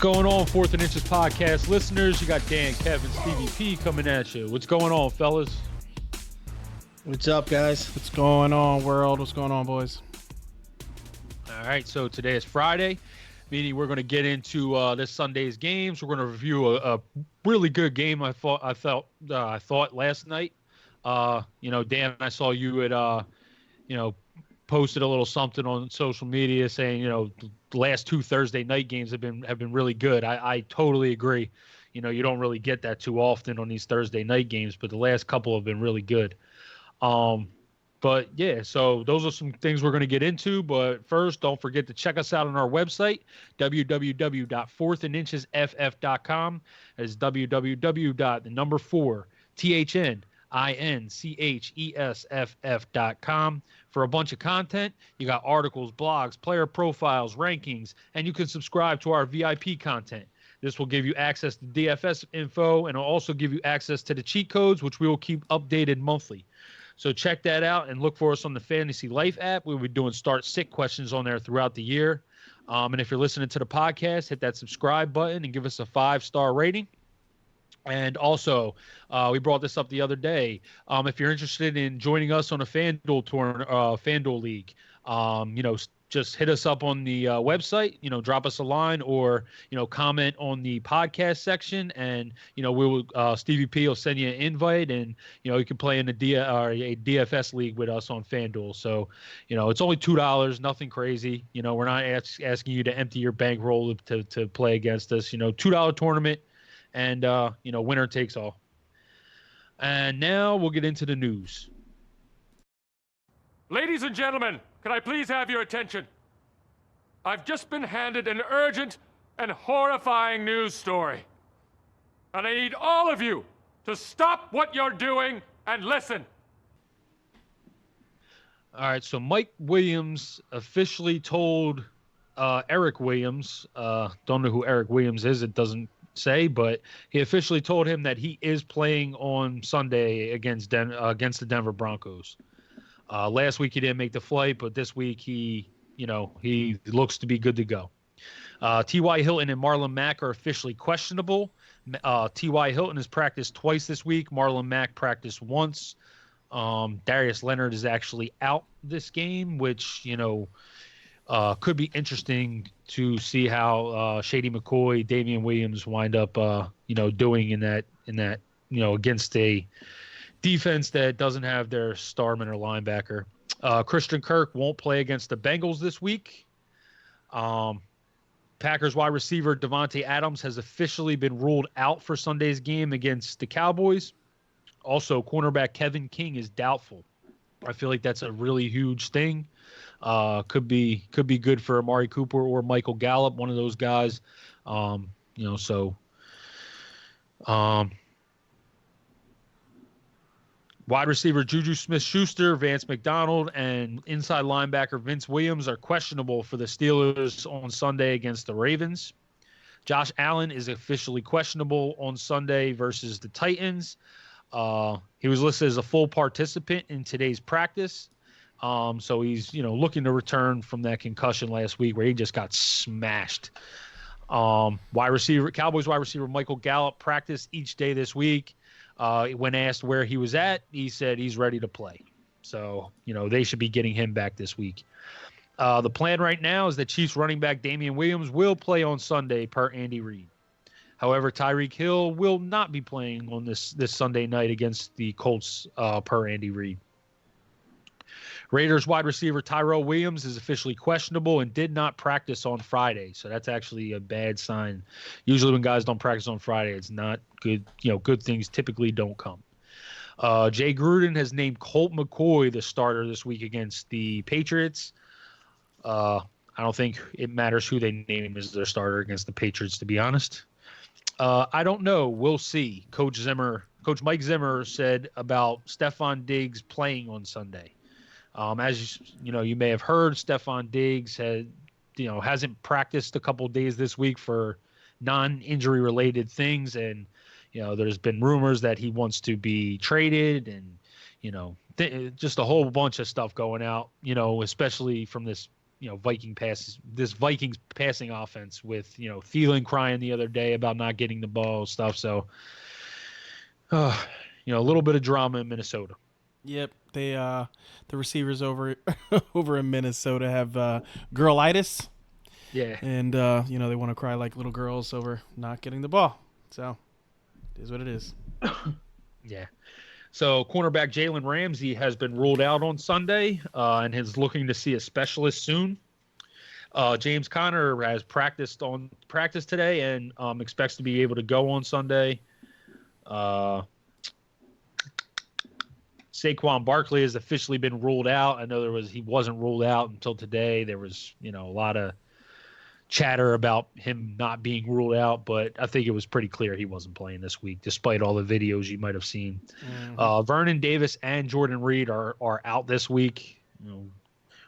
going on, Fourth and Inches podcast listeners? You got Dan, Kevin, Stevie P coming at you. What's going on, fellas? What's up, guys? What's going on, world? What's going on, boys? All right, so today is Friday, meaning we're going to get into this Sunday's games. We're going to review a really good game. I thought last night. Dan, I saw you had posted a little something on social media saying the last two Thursday night games have been really good. I totally agree. You don't really get that too often on these Thursday night games, but the last couple have been really good. But yeah, so those are some things we're going to get into. But first, don't forget to check us out on our website, www.fourthandinchesff.com. That's www.4THNINCHESFF.com. For a bunch of content, you got articles, blogs, player profiles, rankings, and you can subscribe to our VIP content. This will give you access to DFS info, and it'll also give you access to the cheat codes, which we will keep updated monthly. So check that out and look for us on the Fantasy Life app. We'll be doing start-sit questions on there throughout the year. And if you're listening to the podcast, hit that subscribe button and give us a 5-star rating. And also, we brought this up the other day. If you're interested in joining us on a Fanduel League, just hit us up on the website. Drop us a line or comment on the podcast section, and we will. Stevie P will send you an invite, and you can play in a DFS league with us on Fanduel. So it's only $2, nothing crazy. We're not asking you to empty your bankroll to play against us. $2 tournament. And, winner takes all. And now we'll get into the news. Ladies and gentlemen, can I please have your attention? I've just been handed an urgent and horrifying news story. And I need all of you to stop what you're doing and listen. All right, so Mike Williams officially told Eric Williams, don't know who Eric Williams is, it doesn't say, but he officially told him that he is playing on Sunday against the Denver Broncos. Last week he didn't make the flight, but this week he looks to be good to go. T.Y. Hilton and Marlon Mack are officially questionable. T.Y. Hilton has practiced twice this week. Marlon Mack practiced once. Darius Leonard is actually out this game, which could be interesting to see how Shady McCoy, Damian Williams wind up, doing in that, against a defense that doesn't have their starman or linebacker. Christian Kirk won't play against the Bengals this week. Packers wide receiver Devontae Adams has officially been ruled out for Sunday's game against the Cowboys. Also, cornerback Kevin King is doubtful. I feel like that's a really huge thing. Could be good for Amari Cooper or Michael Gallup, one of those guys. Wide receiver Juju Smith-Schuster, Vance McDonald, and inside linebacker Vince Williams are questionable for the Steelers on Sunday against the Ravens. Josh Allen is officially questionable on Sunday versus the Titans. He was listed as a full participant in today's practice. So he's, looking to return from that concussion last week where he just got smashed. Cowboys wide receiver Michael Gallup practiced each day this week. When asked where he was at, he said he's ready to play. So, they should be getting him back this week. The plan right now is that Chiefs running back Damian Williams will play on Sunday per Andy Reid. However, Tyreek Hill will not be playing on this Sunday night against the Colts per Andy Reid. Raiders wide receiver Tyrell Williams is officially questionable and did not practice on Friday. So that's actually a bad sign. Usually when guys don't practice on Friday, it's not good. Good things typically don't come. Jay Gruden has named Colt McCoy the starter this week against the Patriots. I don't think it matters who they name him as their starter against the Patriots, to be honest. I don't know. We'll see. Coach Mike Zimmer said about Stephon Diggs playing on Sunday. As you may have heard, Stephon Diggs hasn't practiced a couple days this week for non-injury related things, and there's been rumors that he wants to be traded, and just a whole bunch of stuff going out. Especially from this Vikings passing offense with, Thielen crying the other day about not getting the ball stuff. So, a little bit of drama in Minnesota. Yep, they the receivers over over in Minnesota have girlitis. Yeah. And they want to cry like little girls over not getting the ball. So, it is what it is. Yeah. So cornerback Jalen Ramsey has been ruled out on Sunday and is looking to see a specialist soon. James Conner has practiced today and expects to be able to go on Sunday. Saquon Barkley has officially been ruled out. I know he wasn't ruled out until today. There was, a lot of chatter about him not being ruled out, but I think it was pretty clear he wasn't playing this week, despite all the videos you might have seen. Mm-hmm. Vernon Davis and Jordan Reed are out this week.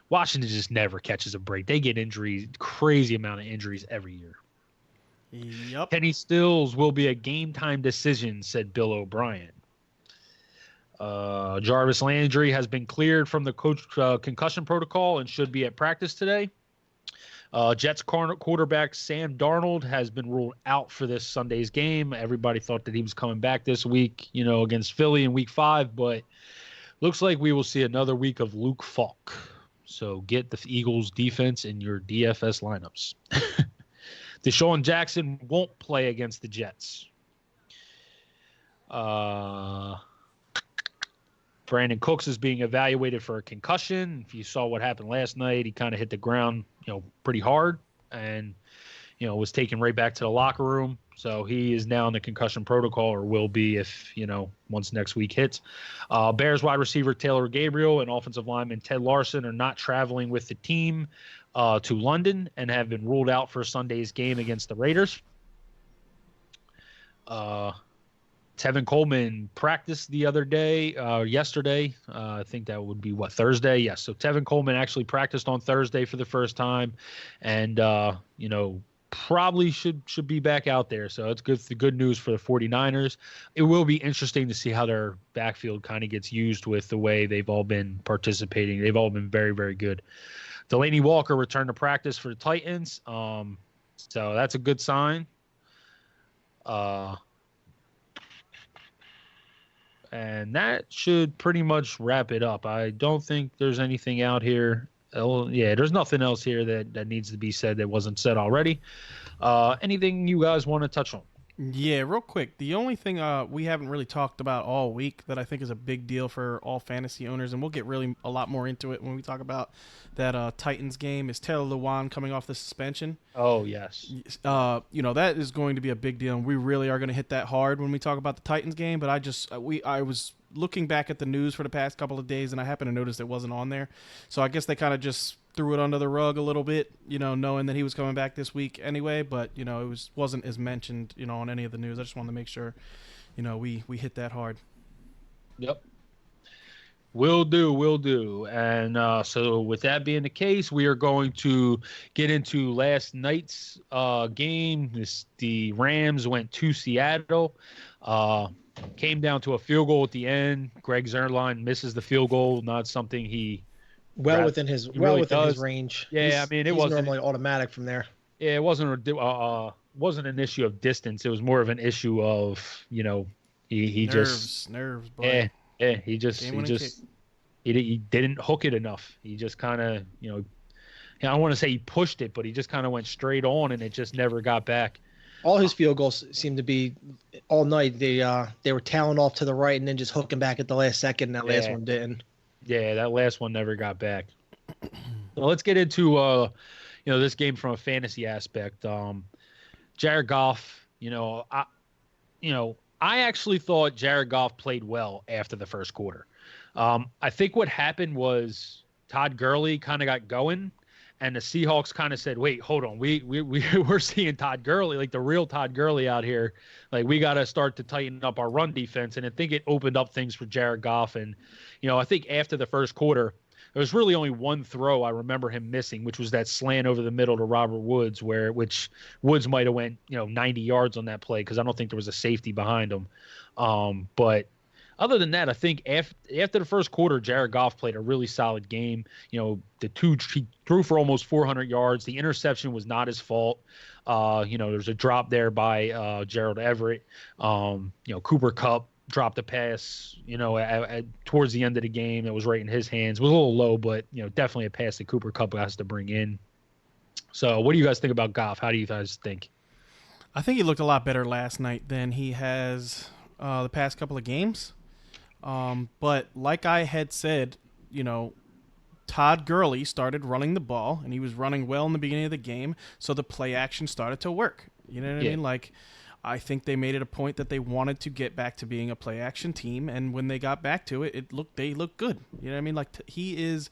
Washington just never catches a break. They get injuries, crazy amount of injuries every year. Yep. Kenny Stills will be a game-time decision, said Bill O'Brien. Jarvis Landry has been cleared from the concussion protocol and should be at practice today. Jets quarterback Sam Darnold has been ruled out for this Sunday's game. Everybody thought that he was coming back this week, against Philly in Week 5, but looks like we will see another week of Luke Falk. So get the Eagles defense in your DFS lineups. Deshaun Jackson won't play against the Jets. Brandon Cooks is being evaluated for a concussion. If you saw what happened last night, he kind of hit the ground, pretty hard and, was taken right back to the locker room. So he is now in the concussion protocol, or will be if, once next week hits. Bears wide receiver Taylor Gabriel and offensive lineman Ted Larson are not traveling with the team to London and have been ruled out for Sunday's game against the Raiders. Tevin Coleman practiced the other day, yesterday. I think that would be Thursday? Yes. So Tevin Coleman actually practiced on Thursday for the first time and, probably should be back out there. So it's good news for the 49ers. It will be interesting to see how their backfield kind of gets used with the way they've all been participating. They've all been very, very good. Delaney Walker returned to practice for the Titans. So that's a good sign. And that should pretty much wrap it up. I don't think there's anything out here. There's nothing else here that needs to be said that wasn't said already. Anything you guys want to touch on? Yeah, real quick. The only thing we haven't really talked about all week that I think is a big deal for all fantasy owners, and we'll get really a lot more into it when we talk about that Titans game, is Taylor Lewan coming off the suspension. Oh, yes. That is going to be a big deal, and we really are going to hit that hard when we talk about the Titans game, but I was looking back at the news for the past couple of days, and I happened to notice it wasn't on there. So I guess they kind of just threw it under the rug a little bit, knowing that he was coming back this week anyway, but, it wasn't as mentioned, on any of the news. I just wanted to make sure, we hit that hard. Yep. Will do. And so with that being the case, we are going to get into last night's game. The Rams went to Seattle. Came down to a field goal at the end. Greg Zuerlein misses the field goal, not something he within his range. Yeah, he's normally automatic from there. Yeah, it wasn't an issue of distance. It was more of an issue of, he nerves, boy. Yeah, he didn't hook it enough. He just kind of, I don't want to say he pushed it, but he just kind of went straight on and it just never got back. All his field goals seemed to be all night. They were tailing off to the right and then just hooking back at the last second. And that last one didn't. Yeah, that last one never got back. Well, let's get into this game from a fantasy aspect. Jared Goff. I actually thought Jared Goff played well after the first quarter. I think what happened was Todd Gurley kind of got going. And the Seahawks kind of said, wait, hold on. We're seeing Todd Gurley, like the real Todd Gurley out here. Like, we got to start to tighten up our run defense. And I think it opened up things for Jared Goff. And, I think after the first quarter, there was really only one throw I remember him missing, which was that slant over the middle to Robert Woods, which Woods might have went, 90 yards on that play because I don't think there was a safety behind him. But other than that, I think after the first quarter, Jared Goff played a really solid game. He threw for almost 400 yards. The interception was not his fault. There's a drop there by Gerald Everett. Cooper Kupp dropped a pass, towards the end of the game that was right in his hands. It was a little low, but, definitely a pass that Cooper Kupp has to bring in. So what do you guys think about Goff? How do you guys think? I think he looked a lot better last night than he has the past couple of games. But like I had said, Todd Gurley started running the ball, and he was running well in the beginning of the game, so the play action started to work. You know what I mean? Like, I think they made it a point that they wanted to get back to being a play action team, and when they got back to it, they looked good. You know what I mean? Like, he is,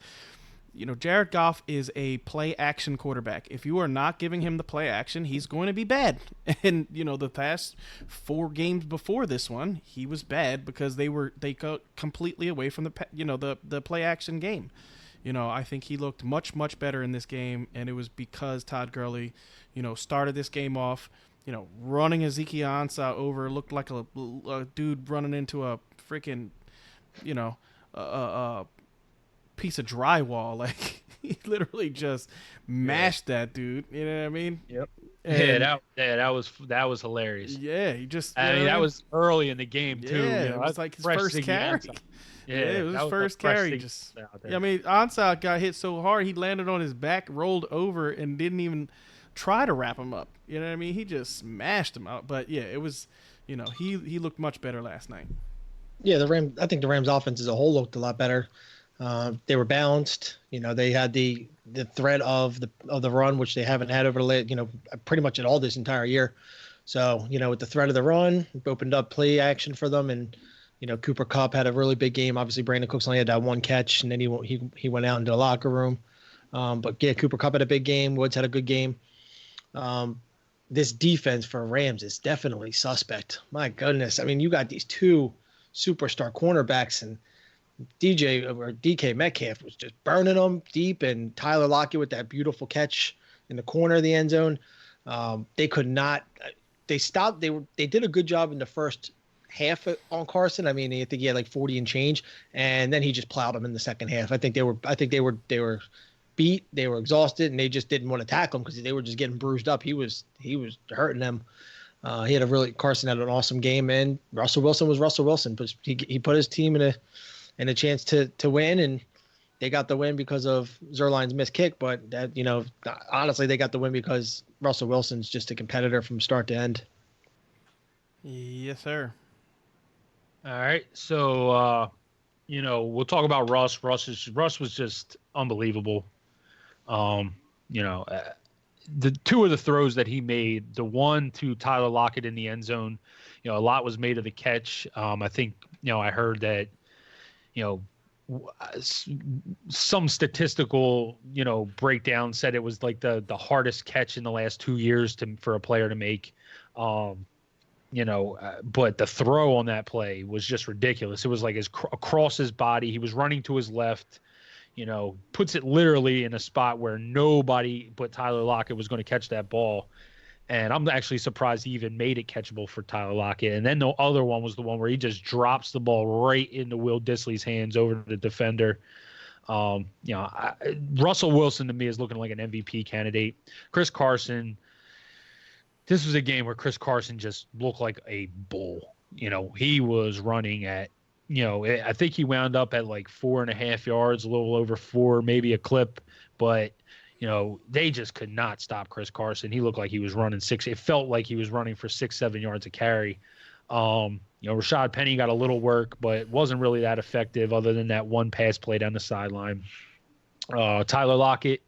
Jared Goff is a play action quarterback. If you are not giving him the play action, he's going to be bad. And the past 4 games before this one, he was bad because they got completely away from the play action game. I think he looked much, much better in this game, and it was because Todd Gurley, started this game off, running Ezekiel Ansah over, looked like a dude running into a freaking, a piece of drywall. Like, he literally just mashed that dude. You know what I mean? Yep. And, that was hilarious. Yeah, he just. I mean, that was early in the game too. Yeah, it was like his first carry. Yeah, it was his first carry. I mean, Ansah got hit so hard he landed on his back, rolled over, and didn't even try to wrap him up. You know what I mean? He just smashed him out. But yeah, it was, he looked much better last night. Yeah, I think the Rams offense as a whole looked a lot better. They were balanced. They had the threat of the run, which they haven't had over the late, pretty much at all this entire year. So, with the threat of the run, it opened up play action for them. And, Cooper Kupp had a really big game. Obviously, Brandon Cooks only had that one catch, and then he went out into the locker room. But yeah, Cooper Kupp had a big game. Woods had a good game. This defense for Rams is definitely suspect. My goodness. I mean, you got these 2 superstar cornerbacks, and DK Metcalf was just burning them deep, and Tyler Lockett with that beautiful catch in the corner of the end zone. They could not. They stopped. They did a good job in the first half on Carson. I mean, I think he had like 40 and change, and then he just plowed them in the second half. I think they were beat. They were exhausted, and they just didn't want to tackle him because they were just getting bruised up. He was hurting them. Carson had an awesome game, and Russell Wilson was Russell Wilson, but he put his team in a chance to win, and they got the win because of Zerline's missed kick. But that, honestly, they got the win because Russell Wilson's just a competitor from start to end. Yes, sir. All right, so we'll talk about Russ. Russ was just unbelievable. The 2 of the throws that he made, the one to Tyler Lockett in the end zone, a lot was made of the catch. I think, I heard that, some statistical, breakdown said it was like the hardest catch in the last 2 years for a player to make. But the throw on that play was just ridiculous. It was like across his body. He was running to his left, puts it literally in a spot where nobody but Tyler Lockett was going to catch that ball. And I'm actually surprised he even made it catchable for Tyler Lockett. And then the other one was the one where he just drops the ball right into Will Dissly's hands over the defender. Russell Wilson to me is looking like an MVP candidate. Chris Carson, this was a game where Chris Carson just looked like a bull. He was running at, I think he wound up at like 4.5 yards, a little over 4, maybe a clip, but they just could not stop Chris Carson. He looked like he was running 6. It felt like he was running for 6-7 yards a carry. Rashad Penny got a little work, but wasn't really that effective other than that one pass play down the sideline. Tyler Lockett,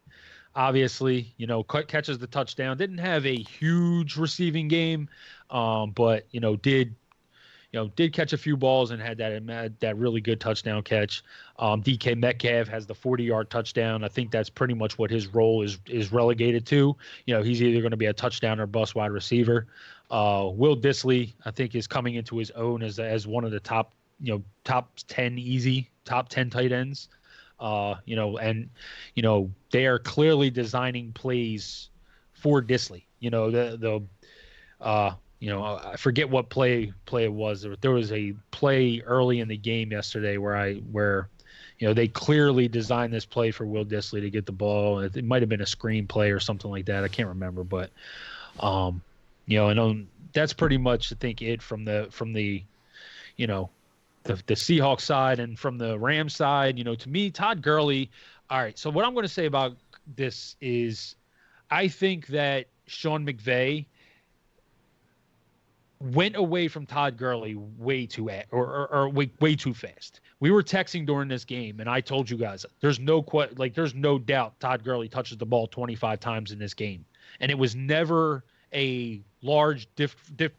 obviously, catches the touchdown. Didn't have a huge receiving game, but did catch a few balls and had that really good touchdown catch. DK Metcalf has the 40-yard touchdown. I think that's pretty much what his role is relegated to. He's either going to be a touchdown or bust wide receiver. Will Dissly, I think, is coming into his own as one of the top 10 tight ends. They are clearly designing plays for Dissly. I forget what play it was. There was a play early in the game yesterday where they clearly designed this play for Will Dissly to get the ball. It might have been a screen play or something like that. I can't remember, but and that's pretty much I think it from the the Seahawks side, and from the Rams side. To me, Todd Gurley. All right, so what I'm going to say about this is, I think that Sean McVay went away from Todd Gurley way too fast. We were texting during this game, and I told you guys there's no doubt Todd Gurley touches the ball 25 times in this game, and it was never a large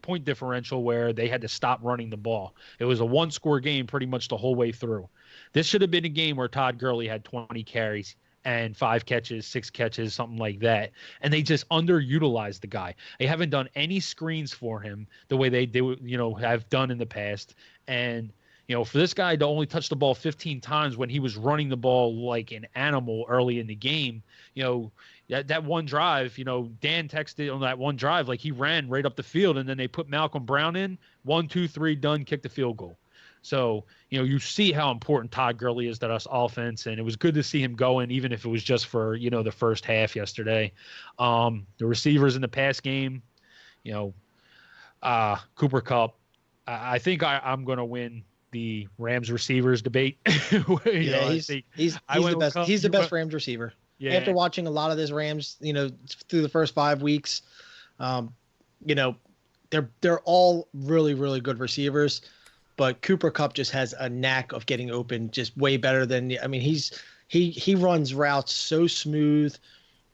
point differential where they had to stop running the ball. It was a one-score game pretty much the whole way through. This should have been a game where Todd Gurley had 20 carries and 5 catches, 6 catches, something like that. And they just underutilized the guy. They haven't done any screens for him the way they do, have done in the past. And, for this guy to only touch the ball 15 times when he was running the ball like an animal early in the game, that one drive, Dan texted on that one drive, like he ran right up the field, and then they put Malcolm Brown in, 1, 2, 3, done, kick the field goal. So, you see how important Todd Gurley is to us offense, and it was good to see him going, even if it was just for, the first half yesterday. The receivers in the pass game, Cooper Kupp, I think I'm going to win the Rams receivers debate. He's the best. He's the best Rams receiver. Yeah. After watching a lot of this Rams, through the first 5 weeks, they're all really, really good receivers. But Cooper Kupp just has a knack of getting open just way better than he runs routes so smooth.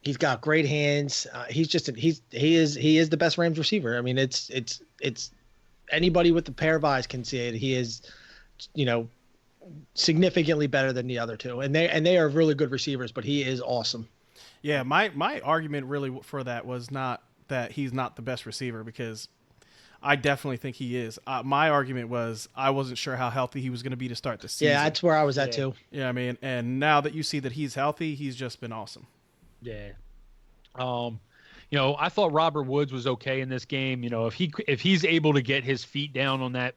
He's got great hands. He is the best Rams receiver. I mean, it's anybody with a pair of eyes can see it. He is, significantly better than the other two. And they are really good receivers, but he is awesome. Yeah, my argument really for that was not that he's not the best receiver, because I definitely think he is. My argument was I wasn't sure how healthy he was going to be to start the season. Yeah, that's where I was at too. Yeah, I mean, and now that you see that he's healthy, he's just been awesome. Yeah. I thought Robert Woods was okay in this game. If he's able to get his feet down on that,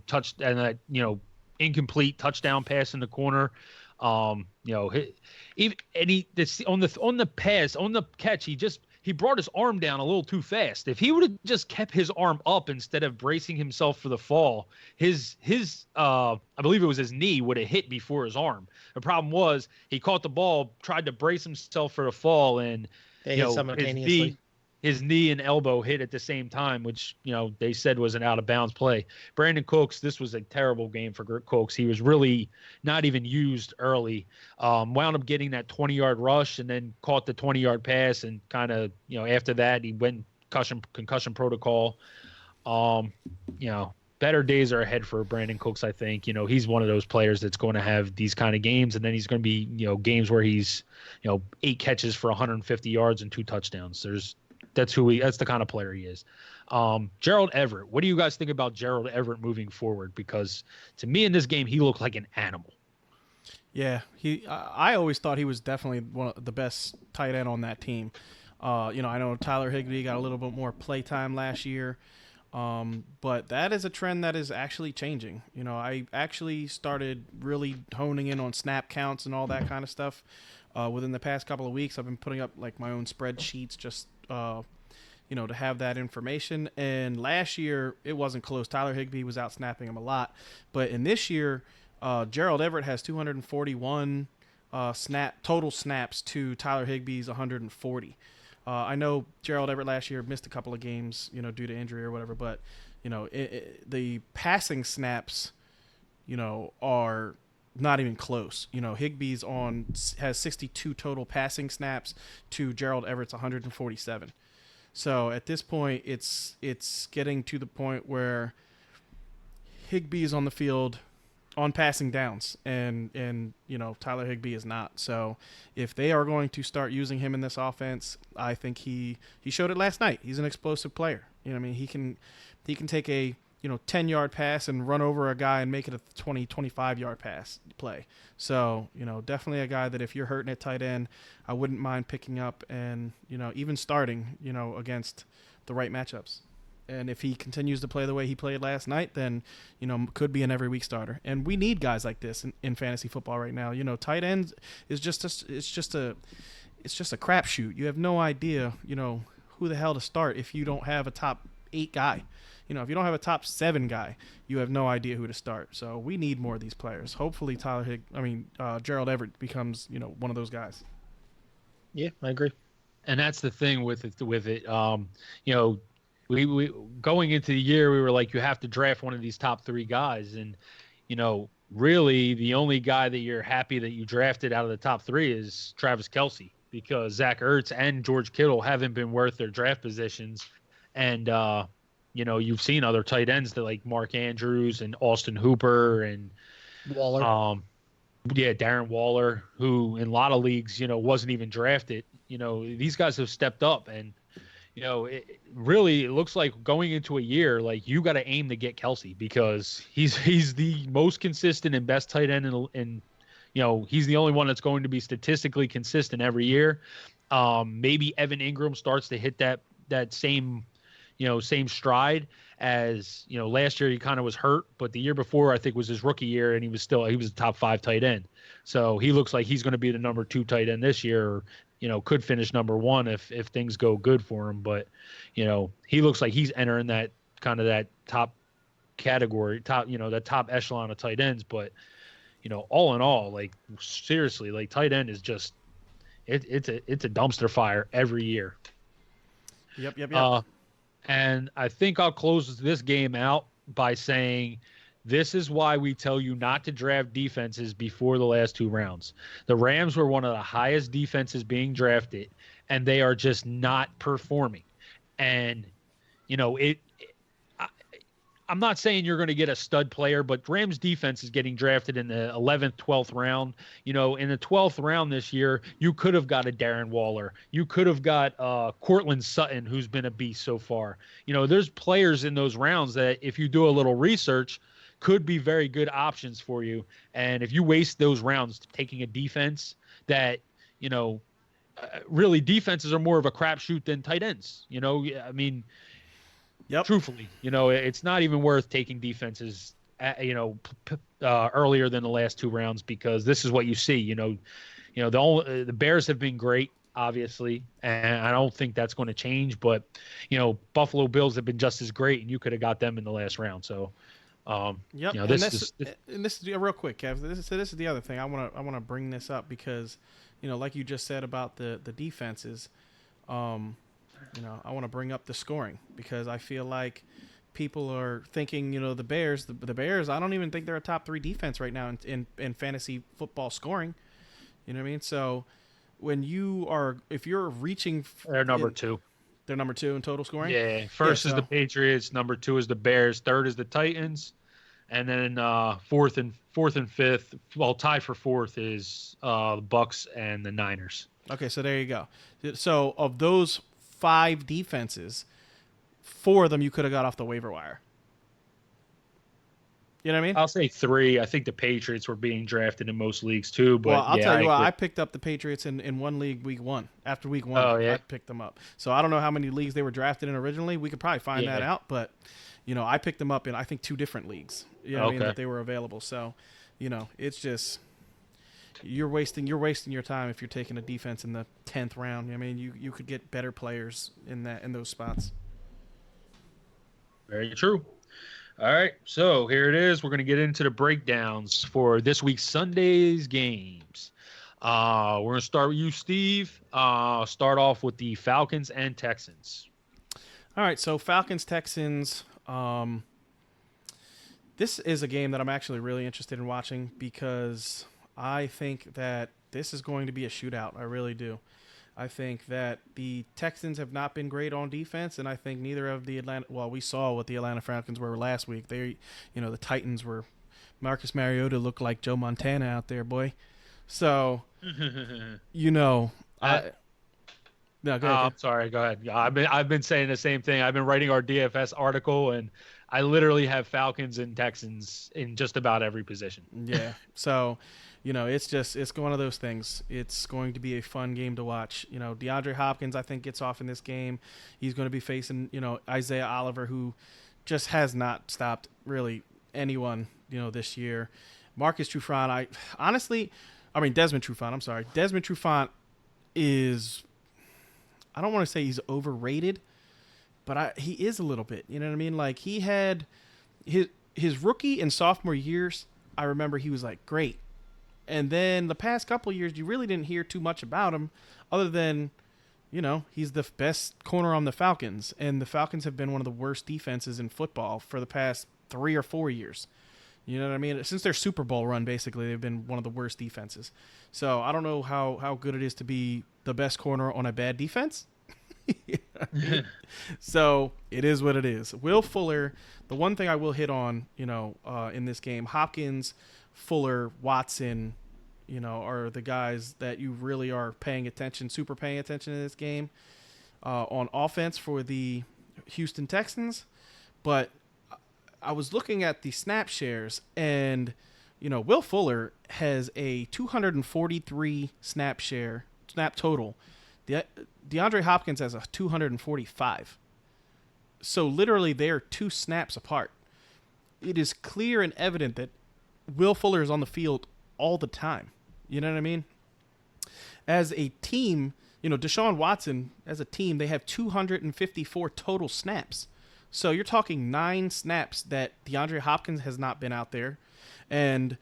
touch and that, incomplete touchdown pass in the corner, on the catch, he brought his arm down a little too fast. If he would have just kept his arm up instead of bracing himself for the fall, his I believe it was his knee would have hit before his arm. The problem was he caught the ball, tried to brace himself for the fall, and they hit simultaneously. His knee and elbow hit at the same time, which, they said was an out of bounds play. Brandon Cooks, this was a terrible game for Cooks. He was really not even used early. Wound up getting that 20-yard rush and then caught the 20-yard pass, and kind of, after that he went concussion protocol. Better days are ahead for Brandon Cooks, I think. He's one of those players that's going to have these kind of games, and then he's going to be, games where he's, 8 catches for 150 yards and 2 touchdowns. That's the kind of player he is. Gerald Everett. What do you guys think about Gerald Everett moving forward? Because to me in this game, he looked like an animal. Yeah, I always thought he was definitely one of the best tight end on that team. I know Tyler Higbee got a little bit more playtime last year, but that is a trend that is actually changing. I actually started really honing in on snap counts and all that kind of stuff within the past couple of weeks. I've been putting up like my own spreadsheets just to have that information. And last year it wasn't close. Tyler Higbee was out snapping him a lot, but in this year, Gerald Everett has 241 total snaps to Tyler Higbee's 140. I know Gerald Everett last year missed a couple of games, due to injury or whatever, but the passing snaps, are not even close. Higbee's has 62 total passing snaps to Gerald Everett's 147. So at this point, it's getting to the point where Higbee is on the field on passing downs, and Tyler Higbee is not. So if they are going to start using him in this offense, I think he showed it last night. He's an explosive player. He can take a 10-yard pass and run over a guy and make it a 20, 25-yard pass play. So, definitely a guy that if you're hurting at tight end, I wouldn't mind picking up and, even starting, against the right matchups. And if he continues to play the way he played last night, then, could be an every week starter. And we need guys like this in fantasy football right now. Tight ends is just a crapshoot. You have no idea, who the hell to start if you don't have a top 8 guy. If you don't have a top 7 guy, you have no idea who to start. So we need more of these players. Hopefully Gerald Everett becomes, one of those guys. Yeah, I agree. And that's the thing with it. We going into the year, we were like, you have to draft one of these top 3 guys. And, really the only guy that you're happy that you drafted out of the top 3 is Travis Kelce, because Zach Ertz and George Kittle haven't been worth their draft positions. And, you've seen other tight ends that like Mark Andrews and Austin Hooper and Waller. Darren Waller, who in a lot of leagues, wasn't even drafted. These guys have stepped up, and it looks like going into a year, like you got to aim to get Kelce, because he's the most consistent and best tight end, and he's the only one that's going to be statistically consistent every year. Maybe Evan Ingram starts to hit that same stride as, last year he kind of was hurt, but the year before I think was his rookie year, and he was a top 5 tight end. So he looks like he's going to be the number 2 tight end this year, or, could finish number 1 if things go good for him. But, he looks like he's entering that kind of that top category, that top echelon of tight ends. But, all in all, like seriously, like tight end is just, it's a dumpster fire every year. Yep. And I think I'll close this game out by saying this is why we tell you not to draft defenses before the last 2 rounds. The Rams were one of the highest defenses being drafted, and they are just not performing. And, I'm not saying you're going to get a stud player, but Rams defense is getting drafted in the 11th, 12th round. In the 12th round this year, you could have got a Darren Waller. You could have got Cortland Sutton, who's been a beast so far. There's players in those rounds that if you do a little research could be very good options for you. And if you waste those rounds taking a defense that, really defenses are more of a crapshoot than tight ends. Yep. Truthfully, it's not even worth taking defenses, earlier than the last 2 rounds, because this is what you see. The Bears have been great, obviously, and I don't think that's going to change. But Buffalo Bills have been just as great, and you could have got them in the last round. So, yep. This is real quick, Kev. This is the other thing I want to bring this up, because, like you just said about the defenses. I want to bring up the scoring, because I feel like people are thinking, the Bears, the Bears, I don't even think they're a top 3 defense right now in fantasy football scoring. You know what I mean? So if you're reaching, they're number 2. They're number 2 in total scoring. Yeah. First is the Patriots. Number 2 is the Bears. Third is the Titans. And then fourth and fifth, well, tied for 4th is the Bucks and the Niners. Okay. So there you go. So of those 5 defenses, 4 of them you could have got off the waiver wire. You know what I mean? I'll say 3. I think the Patriots were being drafted in most leagues too. But well, I'll tell you what, I picked up the Patriots in one league week 1. After week 1, I picked them up. So I don't know how many leagues they were drafted in originally. We could probably find that out. But, I picked them up in, I think, 2 different leagues. You know what I mean? That they were available. So, it's just... You're wasting your time if you're taking a defense in the 10th round. I mean, you could get better players in those spots. Very true. All right, so here it is. We're going to get into the breakdowns for this week's Sunday's games. We're going to start with you, Steve. Start off with the Falcons and Texans. All right, so Falcons-Texans. This is a game that I'm actually really interested in watching, because I think that this is going to be a shootout. I really do. I think that the Texans have not been great on defense, and I think neither of the we saw what the Atlanta Falcons were last week. The Titans were, Marcus Mariota looked like Joe Montana out there, boy. So, no, go ahead. I'm sorry. Go ahead. I've been saying the same thing. I've been writing our DFS article, and I literally have Falcons and Texans in just about every position. Yeah. So, it's one of those things. It's going to be a fun game to watch. DeAndre Hopkins, I think, gets off in this game. He's going to be facing, Isaiah Oliver, who just has not stopped really anyone, this year. Marcus Trufant, Desmond Trufant, I'm sorry. Desmond Trufant is, I don't want to say he's overrated, but he is a little bit. You know what I mean? Like, he had his rookie and sophomore years, I remember he was like great. And then the past couple of years, you really didn't hear too much about him other than, he's the best corner on the Falcons. And the Falcons have been one of the worst defenses in football for the past 3 or 4 years. You know what I mean? Since their Super Bowl run, basically, they've been one of the worst defenses. So I don't know how good it is to be the best corner on a bad defense. So it is what it is. Will Fuller, the one thing I will hit on, in this game, Hopkins, Fuller, Watson, are the guys that you really are super paying attention in this game on offense for the Houston Texans. But I was looking at the snap shares, and Will Fuller has a 243 snap total. DeAndre Hopkins has a 245. So literally they're 2 snaps apart. It is clear and evident that Will Fuller is on the field all the time. You know what I mean? As a team, Deshaun Watson, as a team, they have 254 total snaps. So you're talking 9 snaps that DeAndre Hopkins has not been out there, and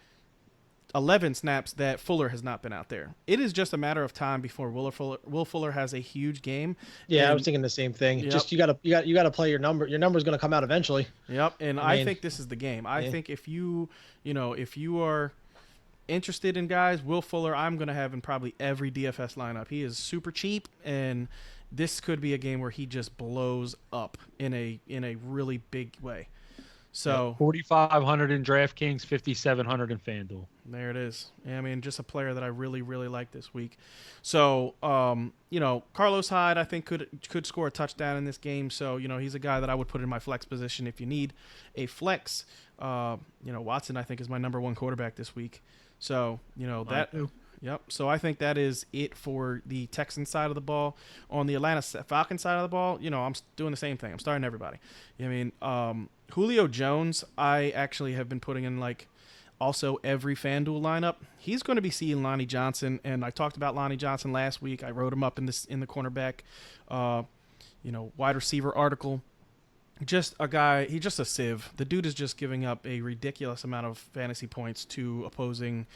11 snaps that Fuller has not been out there. It is just a matter of time before Will Fuller has a huge game. Yeah, I was thinking the same thing. Yep. Just you gotta play your number. Your number's gonna come out eventually. Yep, and I think this is the game. I think if you are interested in guys, Will Fuller, I'm gonna have in probably every DFS lineup. He is super cheap, and this could be a game where he just blows up in a really big way. So 4,500 in DraftKings, 5,700 in Fanduel. There it is. I mean, just a player that I really, really like this week. So, Carlos Hyde, I think could score a touchdown in this game. So, he's a guy that I would put in my flex position if you need a flex. Watson, I think, is my number 1 quarterback this week. So, Yep. So I think that is it for the Texans side of the ball. On the Atlanta Falcons side of the ball, I'm doing the same thing. I'm starting everybody. Julio Jones, I actually have been putting in also every FanDuel lineup. He's going to be seeing Lonnie Johnson, and I talked about Lonnie Johnson last week. I wrote him up in the cornerback, wide receiver article. Just a guy. He's just a sieve. The dude is just giving up a ridiculous amount of fantasy points to opposing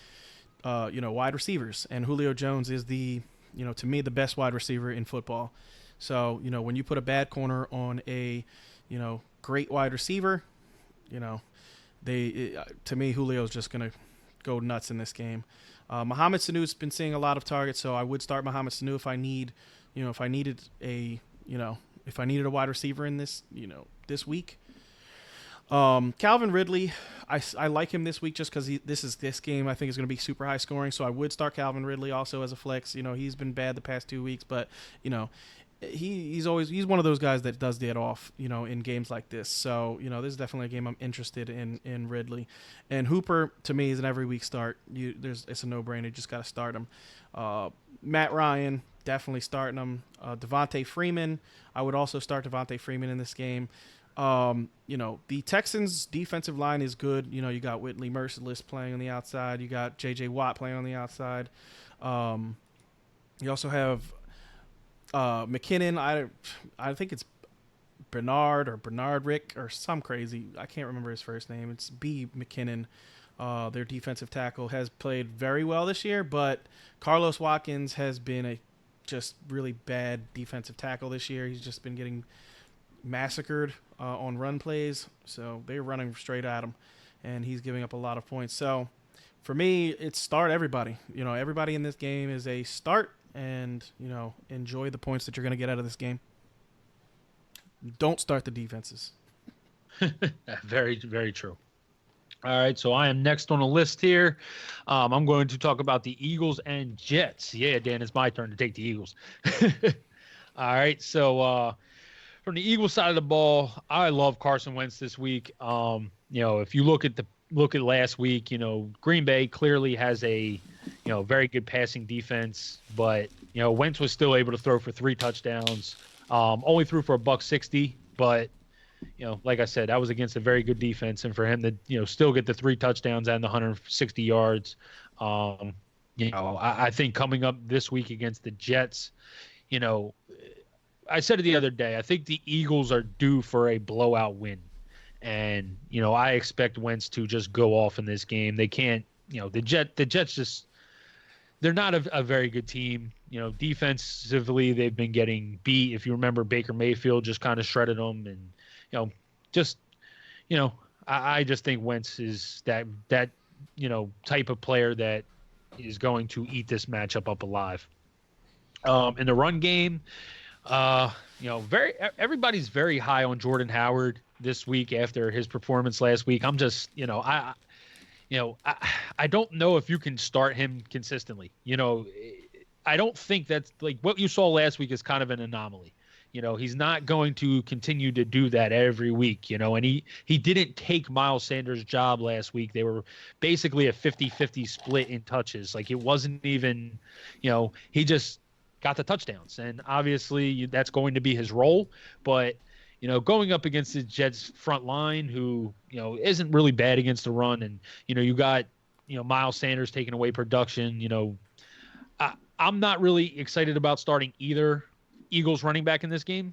wide receivers, and Julio Jones is to me, the best wide receiver in football. So, when you put a bad corner on a, great wide receiver, to me, Julio's just going to go nuts in this game. Mohamed Sanu's been seeing a lot of targets, so I would start Mohamed Sanu if I needed a wide receiver in this, this week. Calvin Ridley, I like him this week just because this game I think is going to be super high scoring, so I would start Calvin Ridley also as a flex. He's been bad the past 2 weeks, but he's one of those guys that does get off in games like this. So this is definitely a game I'm interested in Ridley. And Hooper to me is an every week start. It's a no brainer. You just got to start him. Matt Ryan, definitely starting him. Devontae Freeman, I would also start Devontae Freeman in this game. The Texans defensive line is good. You got Whitley Merciless playing on the outside. You got J.J. Watt playing on the outside. You also have McKinnon. I think it's Bernard Rick or some crazy. I can't remember his first name. It's B. McKinnon. Their defensive tackle has played very well this year, but Carlos Watkins has been a just really bad defensive tackle this year. He's just been getting massacred on run plays, so they're running straight at him, and he's giving up a lot of points. So for me, it's start everybody. Everybody in this game is a start, and enjoy the points that you're going to get out of this game. Don't start the defenses. Very, very true. All right, so I am next on the list here. I'm going to talk about the Eagles and Jets. Yeah, Dan, it's my turn to take the Eagles. All right, so from the Eagles side of the ball, I love Carson Wentz this week. If you look at last week, Green Bay clearly has a very good passing defense, but Wentz was still able to throw for 3 touchdowns. Only threw for $160, but like I said, that was against a very good defense, and for him to still get the 3 touchdowns and the 160 yards. I think coming up this week against the Jets, I said it the other day, I think the Eagles are due for a blowout win. And, I expect Wentz to just go off in this game. They can't, the Jets just, they're not a very good team. Defensively, they've been getting beat. If you remember, Baker Mayfield just kind of shredded them. And, I just think Wentz is that type of player that is going to eat this matchup up alive. In the run game, everybody's very high on Jordan Howard this week after his performance last week. I'm just, I don't know if you can start him consistently. I don't think that's like what you saw last week is kind of an anomaly. He's not going to continue to do that every week, and he didn't take Miles Sanders' job last week. They were basically a 50-50 split in touches. Like, it wasn't even, he just got the touchdowns, and obviously that's going to be his role. But going up against the Jets front line, who isn't really bad against the run, and you got Miles Sanders taking away production. I'm not really excited about starting either Eagles running back in this game.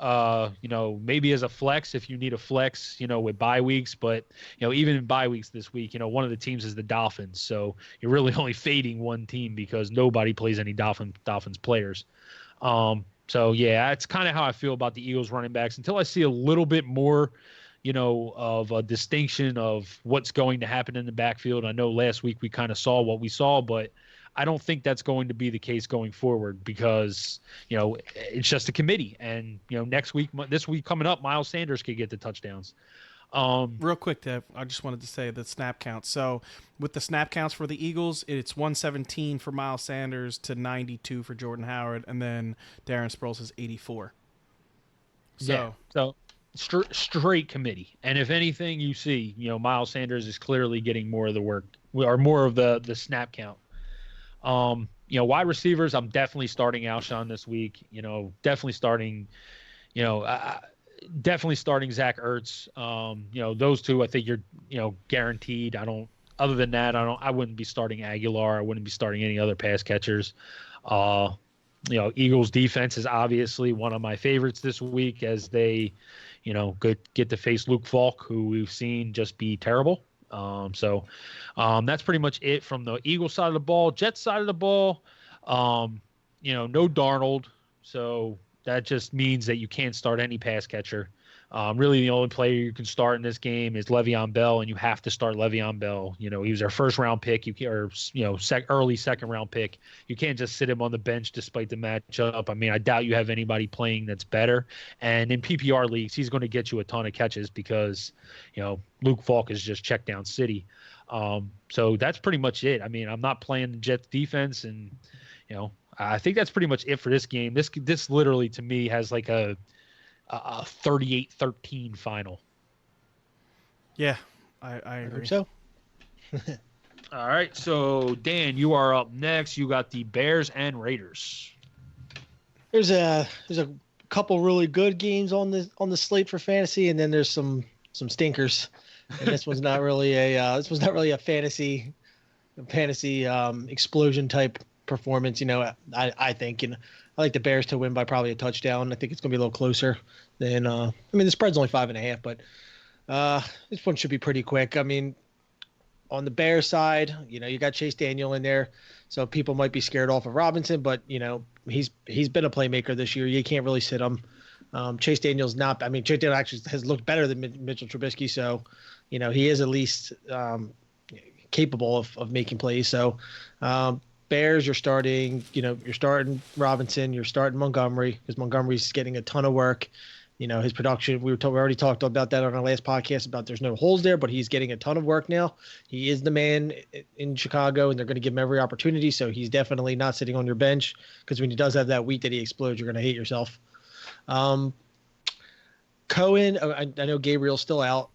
Maybe as a flex if you need a flex, with bye weeks, but even in bye weeks this week, one of the teams is the Dolphins, so you're really only fading one team because nobody plays any Dolphins players. So yeah, that's kind of how I feel about the Eagles running backs until I see a little bit more, of a distinction of what's going to happen in the backfield. I know last week we kind of saw what we saw, but I don't think that's going to be the case going forward because, it's just a committee. And, this week coming up, Miles Sanders could get the touchdowns. Real quick, Dev, I just wanted to say the snap count. So with the snap counts for the Eagles, it's 117 for Miles Sanders to 92 for Jordan Howard, and then Darren Sproles is 84. So straight committee. And if anything, you see, Miles Sanders is clearly getting more of the work or more of the snap count. Wide receivers, I'm definitely starting Alshon this week. Definitely starting Zach Ertz. Those two, I think you're guaranteed. Other than that, I wouldn't be starting Aguilar. I wouldn't be starting any other pass catchers. Eagles defense is obviously one of my favorites this week as they, get to face Luke Falk, who we've seen just be terrible. That's pretty much it from the Eagles side of the ball. Jets side of the ball, no Darnold. So that just means that you can't start any pass catcher. Really the only player you can start in this game is Le'Veon Bell, and you have to start Le'Veon Bell. He was our first round pick, early second round pick. You can't just sit him on the bench despite the matchup. I mean, I doubt you have anybody playing that's better. And in PPR leagues, he's going to get you a ton of catches because, Luke Falk is just check down city. So that's pretty much it. I mean, I'm not playing the Jets defense, and, I think that's pretty much it for this game. This literally to me has like a 38-13 final. Yeah, I agree. So. All right, so Dan, you are up next. You got the Bears and Raiders. There's a couple really good games on the slate for fantasy, and then there's some stinkers. And this one's not really a fantasy explosion type performance. I think, I like the Bears to win by probably a touchdown. I think it's going to be a little closer than. The spread's only 5.5, but this one should be pretty quick. I mean, on the Bears side, you got Chase Daniel in there, so people might be scared off of Robinson, but he's been a playmaker this year. You can't really sit him. Chase Daniel's not. I mean, Chase Daniel actually has looked better than Mitchell Trubisky, so he is at least capable of making plays. So. Bears, you're starting Robinson, you're starting Montgomery because Montgomery's getting a ton of work. His production, we already talked about that on our last podcast about there's no holes there, but he's getting a ton of work now. He is the man in Chicago, and they're going to give him every opportunity. So he's definitely not sitting on your bench because when he does have that week that he explodes, you're going to hate yourself. Cohen, I know Gabriel's still out.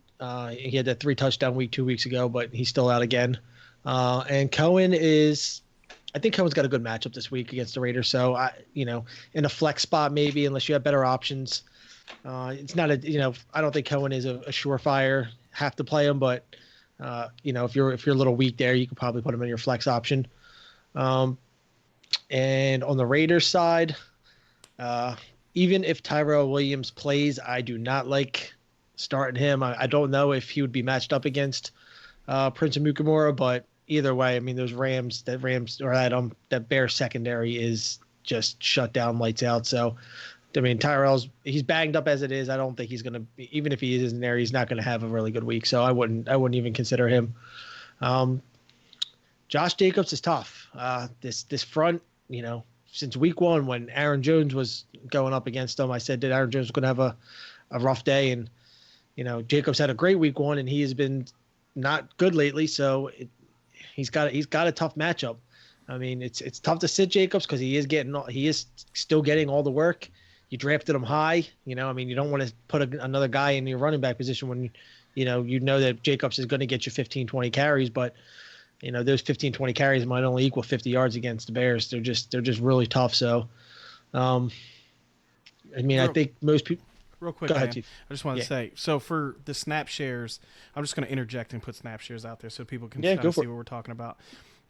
He had that 3-touchdown week 2 weeks ago, but he's still out again. And Cohen I think Cohen's got a good matchup this week against the Raiders. So in a flex spot maybe, unless you have better options. It's not I don't think Cohen is a surefire. Have to play him, but if you're a little weak there, you could probably put him in your flex option. And on the Raiders side, even if Tyrell Williams plays, I do not like starting him. I don't know if he would be matched up against Prince Amukamara, but either way, I mean, those that Bears secondary is just shut down, lights out. So, I mean, he's banged up as it is. I don't think he's going to be, even if he is in there, he's not going to have a really good week. So I wouldn't even consider him. Josh Jacobs is tough. This front, since week 1 when Aaron Jones was going up against him, I said that Aaron Jones was going to have a rough day, and Jacobs had a great week 1, and he has been not good lately. So he's got a tough matchup. I mean, it's tough to sit Jacobs because he is still getting all the work. You drafted him high, I mean, you don't want to put another guy in your running back position when you know that Jacobs is going to get you 15, 20 carries, but those 15, 20 carries might only equal 50 yards against the Bears. They're just really tough. So, I think most people. Real quick, Go ahead, man. I just want to say, so for the snap shares, I'm just going to interject and put snap shares out there so people can see what we're talking about.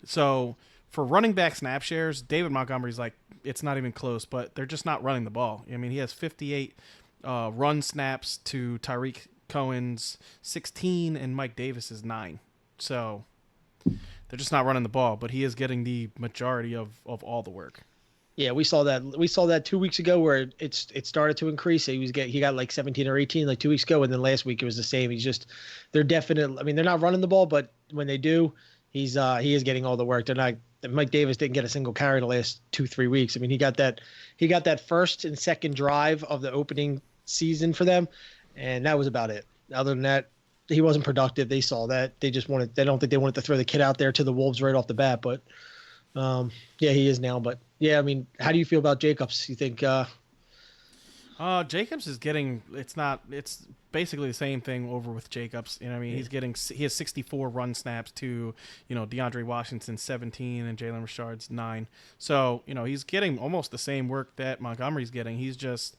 So for running back snap shares, David Montgomery's it's not even close, but they're just not running the ball. I mean, he has 58 run snaps to Tyreek Cohen's 16 and Mike Davis's 9. So they're just not running the ball, but he is getting the majority of all the work. Yeah, we saw that 2 weeks ago where it started to increase. He got like 17 or 18 like 2 weeks ago, and then last week it was the same. They're not running the ball, but when they do, he is getting all the work. Mike Davis didn't get a single carry the last 2-3 weeks. I mean, he got that first and second drive of the opening season for them, and that was about it. Other than that, he wasn't productive. They saw that. They don't think they wanted to throw the kid out there to the Wolves right off the bat, but he is now. But yeah, I mean, how do you feel about Jacobs? You think Jacobs is getting it's basically the same thing over with Jacobs. I mean, he has 64 run snaps to, DeAndre Washington's 17 and Jalen Richard's 9. So, he's getting almost the same work that Montgomery's getting. He's just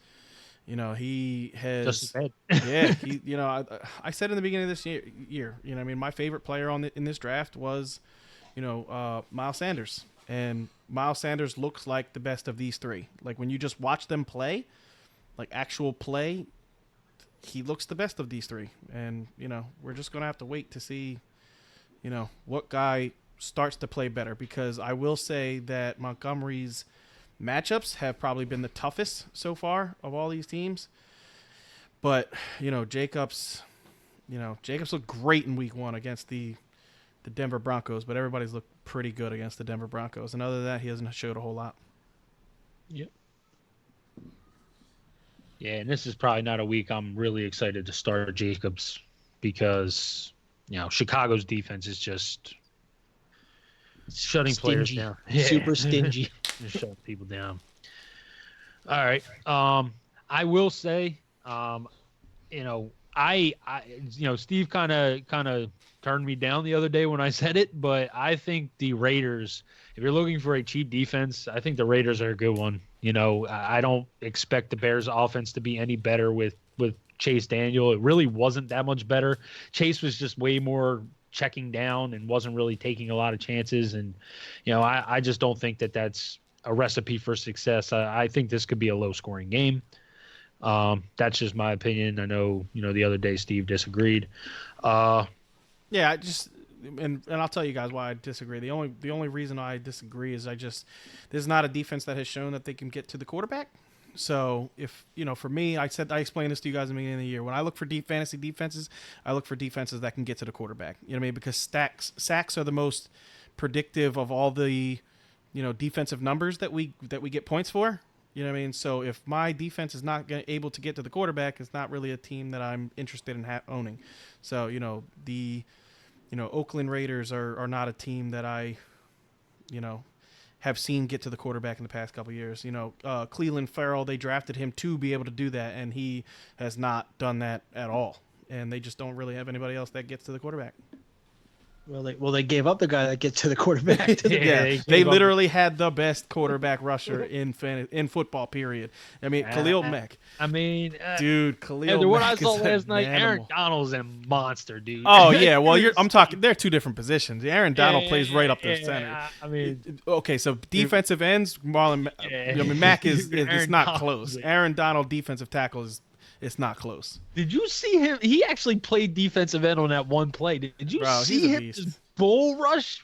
he has just as bad. Yeah, I said in the beginning of this year, my favorite player in this draft was, Miles Sanders. And Miles Sanders looks like the best of these three. Like when you just watch them play, like actual play, he looks the best of these three. And, we're just going to have to wait to see, what guy starts to play better. Because I will say that Montgomery's matchups have probably been the toughest so far of all these teams. But, Jacobs looked great in week 1 against the Denver Broncos, but everybody's looked pretty good against the Denver Broncos. And other than that, he hasn't showed a whole lot. Yep. Yeah, and this is probably not a week I'm really excited to start Jacobs because, Chicago's defense is just shutting players down. Super stingy. Just shutting people down. All right. I will say, Steve kind of turned me down the other day when I said it, but I think the Raiders, if you're looking for a cheap defense, I think the Raiders are a good one. I don't expect the Bears offense to be any better with Chase Daniel. It really wasn't that much better. Chase was just way more checking down and wasn't really taking a lot of chances. And, I just don't think that that's a recipe for success. I think this could be a low scoring game. That's just my opinion. I know, the other day Steve disagreed. Yeah, and I'll tell you guys why I disagree. The only reason I disagree is this is not a defense that has shown that they can get to the quarterback. So if for me, I explained this to you guys in the beginning of the year. When I look for fantasy defenses, I look for defenses that can get to the quarterback. You know what I mean? Because sacks are the most predictive of all the defensive numbers that we get points for. You know what I mean? So if my defense is not able to get to the quarterback, it's not really a team that I'm interested in owning. So the Oakland Raiders are not a team that I have seen get to the quarterback in the past couple of years. Cleveland Farrell, they drafted him to be able to do that, and he has not done that at all. And they just don't really have anybody else that gets to the quarterback. Well, they gave up the guy that gets to the quarterback. They literally had the best quarterback rusher in football. Period. I mean, Khalil Mack. Dude, Khalil Mack. What I saw last night, Aaron Donald's a monster, dude. Oh yeah, well, I'm talking. They're two different positions. Aaron Donald plays right up the center. Okay, so defensive ends, Mack is it's not close. Aaron Donald defensive tackle is. It's not close. Did you see him? He actually played defensive end on that one play. Did you see him just bull rush?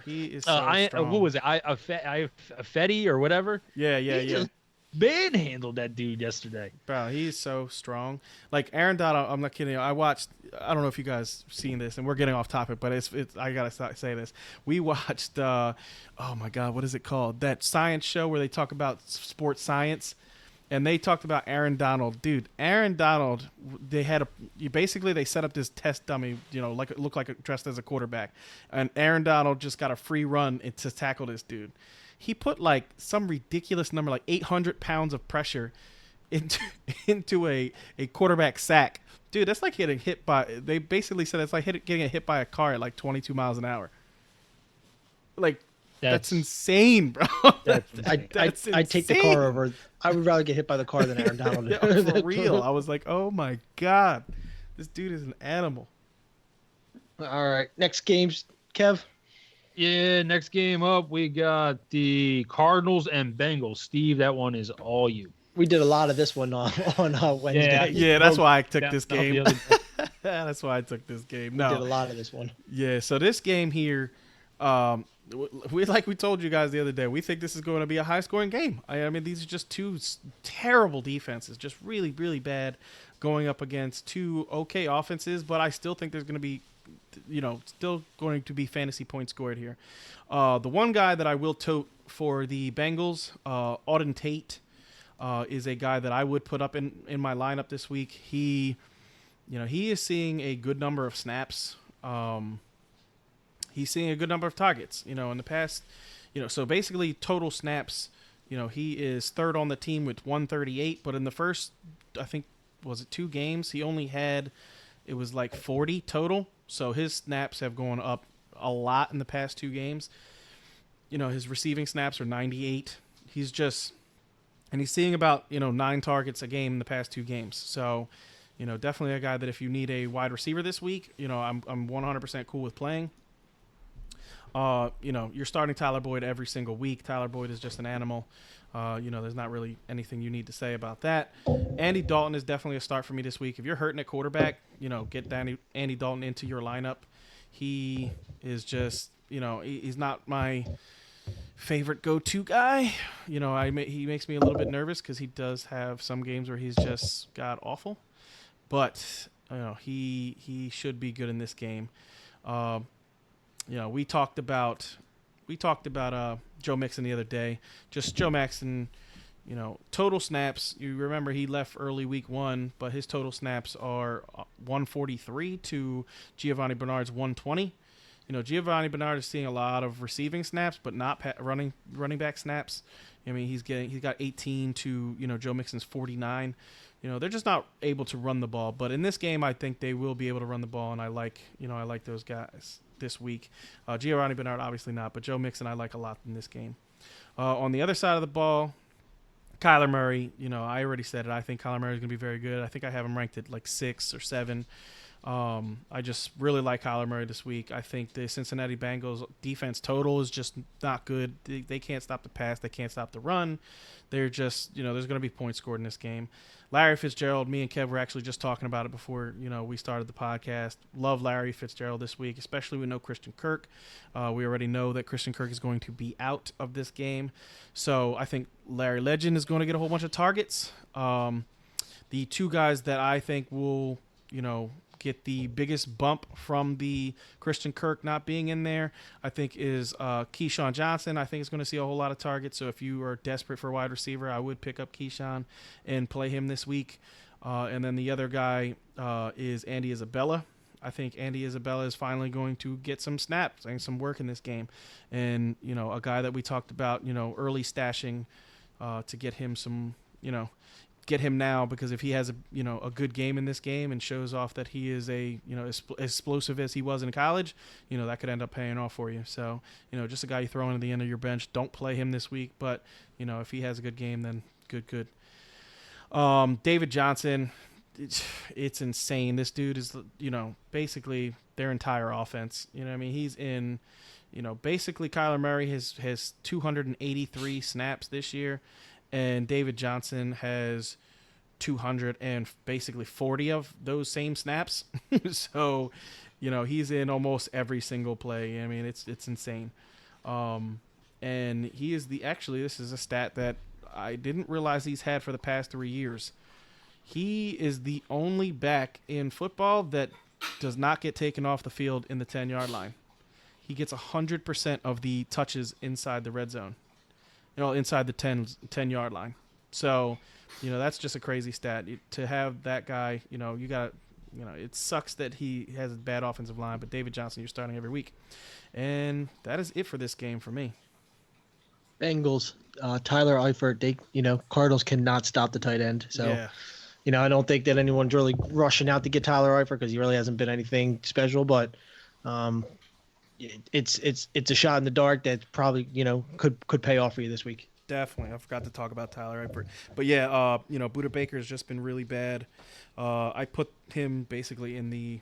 He is so strong. What was it? Fetty or whatever? Yeah. Just manhandled that dude yesterday. Bro, he's so strong. Like Aaron Donald, I'm not kidding you. I don't know if you guys seen this, and we're getting off topic, but it's I gotta say this. We watched oh my God, what is it called? That science show where they talk about sports science. And they talked about Aaron Donald. Dude, Aaron Donald, they set up this test dummy, like it looked like dressed as a quarterback. And Aaron Donald just got a free run to tackle this dude. He put like some ridiculous number, like 800 pounds of pressure into a quarterback sack. Dude, that's like getting hit by, they basically said it's like getting hit by a car at like 22 miles an hour. Like, that's insane, bro. I take the car over. I would rather get hit by the car than Aaron Donald. For real. I was like, oh my God. This dude is an animal. All right. Next games, Kev. Yeah, next game up, we got the Cardinals and Bengals. Steve, that one is all you. We did a lot of this one on Wednesday. Yeah, that's why I took this game. That's why I took this game. No. We did a lot of this one. Yeah, so this game here, we told you guys the other day, we think this is going to be a high-scoring game. I mean, these are just two terrible defenses, just really, really bad, going up against two okay offenses. But I still think there's going to be, still going to be fantasy points scored here. The one guy that I will tote for the Bengals, Auden Tate, is a guy that I would put up in my lineup this week. He is seeing a good number of snaps. He's seeing a good number of targets, in the past, so basically total snaps, he is third on the team with 138, but in the first, I think, was it 2 games? He only had, it was like 40 total. So his snaps have gone up a lot in the past 2 games. His receiving snaps are 98. He's seeing about, 9 targets a game in the past 2 games. So, definitely a guy that if you need a wide receiver this week, I'm 100% cool with playing. You're starting Tyler Boyd every single week. Tyler Boyd is just an animal. There's not really anything you need to say about that. Andy Dalton is definitely a start for me this week. If you're hurting at quarterback, get Andy Dalton into your lineup. He is just, he's not my favorite go-to guy. He makes me a little bit nervous because he does have some games where he's just god awful. But, he should be good in this game. We talked about Joe Mixon the other day. Just Joe Mixon, total snaps. You remember he left early week 1, but his total snaps are 143 to Giovanni Bernard's 120. Giovanni Bernard is seeing a lot of receiving snaps, but not running back snaps. I mean, he's got 18 to Joe Mixon's 49. They're just not able to run the ball. But in this game, I think they will be able to run the ball, and I like those guys this week. Giovanni Bernard obviously not, but Joe Mixon I like a lot in this game. On the other side of the ball, Kyler Murray, I already said it. I think Kyler Murray is going to be very good. I think I have him ranked at like 6 or 7. I just really like Kyler Murray this week. I think the Cincinnati Bengals defense total is just not good. They can't stop the pass. They can't stop the run. They're just, there's going to be points scored in this game. Larry Fitzgerald, me and Kev were actually just talking about it before, we started the podcast. Love Larry Fitzgerald this week, especially with no Christian Kirk. We already know that Christian Kirk is going to be out of this game. So I think Larry Legend is going to get a whole bunch of targets. The 2 guys that I think will, get the biggest bump from the Christian Kirk not being in there, I think is Keyshawn Johnson. I think is going to see a whole lot of targets. So if you are desperate for a wide receiver, I would pick up Keyshawn and play him this week. And then the other guy is Andy Isabella. I think Andy Isabella is finally going to get some snaps and some work in this game. And, a guy that we talked about, early stashing to get him some, get him now, because if he has a good game in this game and shows off that he is as explosive as he was in college, that could end up paying off for you. So, just a guy you throw in at the end of your bench. Don't play him this week, but if he has a good game, then good. David Johnson, it's insane. This dude is, basically their entire offense. He's in, basically Kyler Murray has 283 snaps this year, and David Johnson has 200 and basically 40 of those same snaps. So, he's in almost every single play. It's insane. And he is this is a stat that I didn't realize he's had for the past 3 years. He is the only back in football that does not get taken off the field in the 10-yard line. He gets 100% of the touches inside the red zone, inside the 10-yard line. So, that's just a crazy stat. To have that guy, you got it sucks that he has a bad offensive line, but David Johnson, you're starting every week. And that is it for this game for me. Bengals, Tyler Eifert, Cardinals cannot stop the tight end. So, yeah. I don't think that anyone's really rushing out to get Tyler Eifert because he really hasn't been anything special. But it's a shot in the dark that probably could pay off for you this week. Definitely, I forgot to talk about Tyler Eifert. But yeah, Budda Baker has just been really bad. I put him basically in the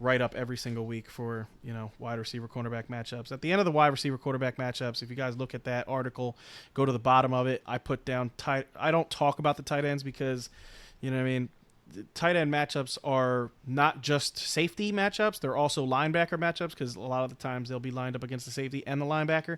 write-up every single week for, wide receiver cornerback matchups. At the end of the wide receiver quarterback matchups, if you guys look at that article, go to the bottom of it, I put down I don't talk about the tight ends because, the tight end matchups are not just safety matchups. They're also linebacker matchups because a lot of the times they'll be lined up against the safety and the linebacker.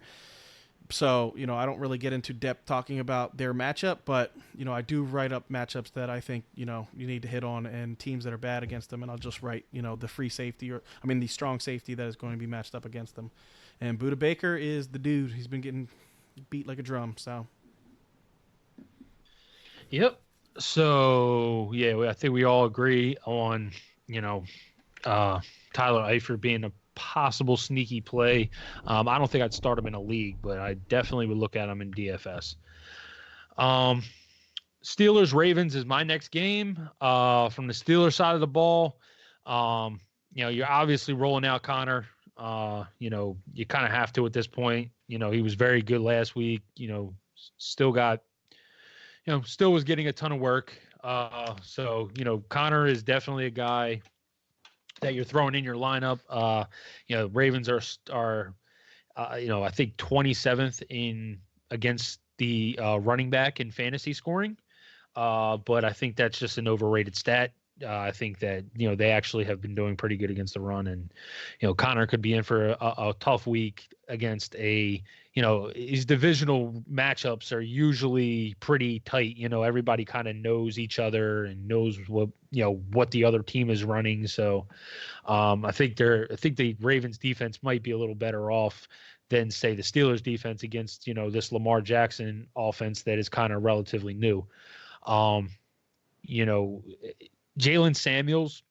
So, I don't really get into depth talking about their matchup, but, I do write up matchups that I think, you need to hit on and teams that are bad against them. And I'll just write, the free safety the strong safety that is going to be matched up against them. And Budda Baker is the dude. He's been getting beat like a drum. So. Yep. So, yeah, I think we all agree on, Tyler Eifert being a possible sneaky play. I don't think I'd start him in a league, but I definitely would look at him in DFS. Steelers Ravens is my next game. From the Steelers side of the ball, you're obviously rolling out Connor. You kind of have to at this point. He was very good last week. Still was getting a ton of work. So Connor is definitely a guy that you're throwing in your lineup. Ravens are I think 27th in against the running back in fantasy scoring. But I think that's just an overrated stat. I think that, they actually have been doing pretty good against the run, and, Connor could be in for a tough week against his divisional matchups are usually pretty tight. Everybody kind of knows each other and knows what the other team is running. So I think the Ravens defense might be a little better off than, say, the Steelers defense against, this Lamar Jackson offense that is kind of relatively new. Jalen Samuels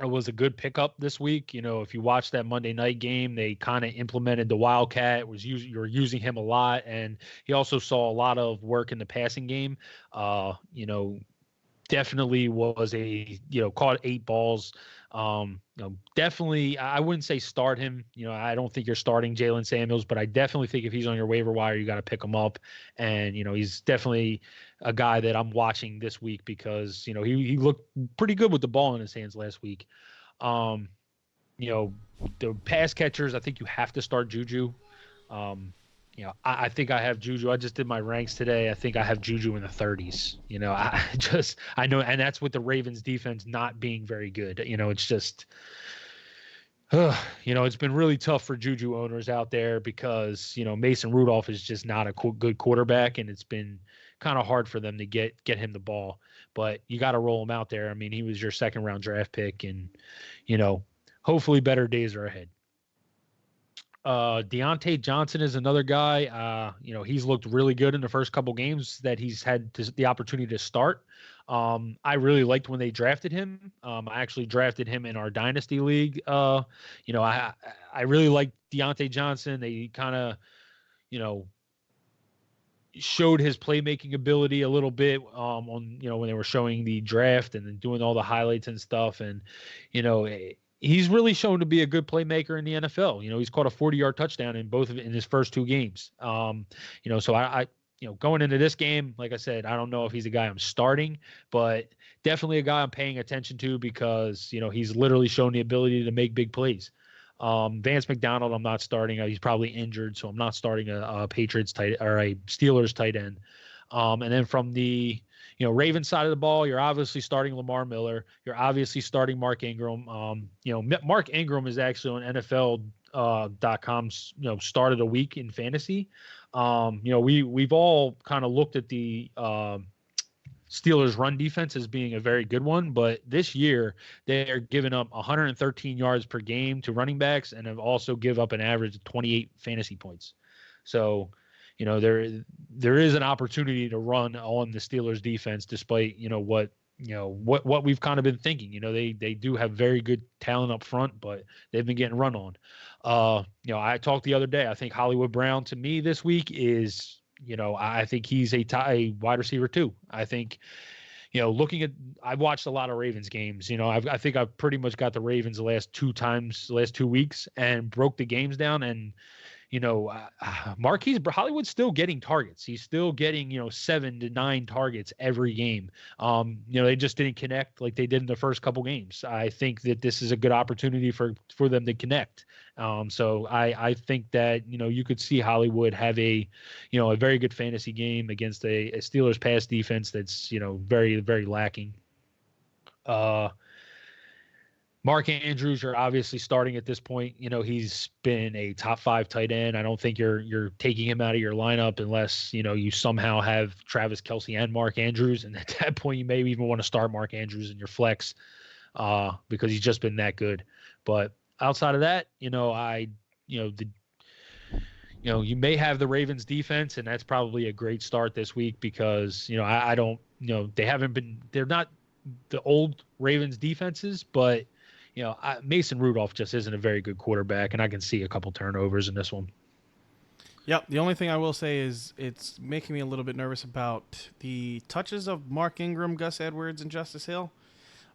was a good pickup this week. If you watch that Monday night game, they kind of implemented the Wildcat. You're using him a lot, and he also saw a lot of work in the passing game. Definitely was caught 8 balls. Definitely, I wouldn't say start him. I don't think you're starting Jalen Samuels, but I definitely think if he's on your waiver wire, you got to pick him up. And, he's definitely a guy that I'm watching this week because, he looked pretty good with the ball in his hands last week. The pass catchers, I think you have to start Juju. I think I have Juju. I just did my ranks today. I think I have Juju in the 30s. I know, and that's with the Ravens defense not being very good. It's just, it's been really tough for Juju owners out there because, Mason Rudolph is just not a good quarterback, and it's been kind of hard for them to get him the ball. But you got to roll him out there. I mean, he was your second-round draft pick, and, hopefully better days are ahead. Deontay Johnson is another guy. He's looked really good in the first couple games that he's had the opportunity to start. I really liked when they drafted him. I actually drafted him in our dynasty league. I really liked Deontay Johnson. They kind of, showed his playmaking ability a little bit on when they were showing the draft and then doing all the highlights and stuff. And he's really shown to be a good playmaker in the NFL. He's caught a 40-yard touchdown in his first 2 games. So I going into this game, like I said, I don't know if he's a guy I'm starting, but definitely a guy I'm paying attention to because he's literally shown the ability to make big plays. Vance McDonald, I'm not starting. He's probably injured, so I'm not starting a Patriots tight or a Steelers tight end. And then from the Ravens side of the ball, you're obviously starting Lamar Miller. You're obviously starting Mark Ingram. Mark Ingram is actually on NFL.com's start of the week in fantasy. We've all kind of looked at the Steelers run defense as being a very good one, but this year they're giving up 113 yards per game to running backs and have also give up an average of 28 fantasy points. So, there is an opportunity to run on the Steelers defense despite, what we've kind of been thinking. They do have very good talent up front, but they've been getting run on. I talked the other day, I think Hollywood Brown to me this week is, I think he's a wide receiver too. I think, I've watched a lot of Ravens games. I think I've pretty much got the Ravens the last 2 weeks and broke the games down. And, Marquise Hollywood's still getting targets. He's still getting, 7 to 9 targets every game. They just didn't connect like they did in the first couple games. I think that this is a good opportunity for them to connect. So I think that, you could see Hollywood have a very good fantasy game against a Steelers pass defense that's, very, very lacking. Mark Andrews, you're obviously starting at this point. He's been a top 5 tight end. I don't think you're taking him out of your lineup unless, you somehow have Travis Kelce and Mark Andrews. And at that point, you may even want to start Mark Andrews in your flex because he's just been that good. But outside of that, you may have the Ravens defense, and that's probably a great start this week because, I don't, they're not the old Ravens defenses, but Mason Rudolph just isn't a very good quarterback, and I can see a couple turnovers in this one. Yep. The only thing I will say is it's making me a little bit nervous about the touches of Mark Ingram, Gus Edwards, and Justice Hill.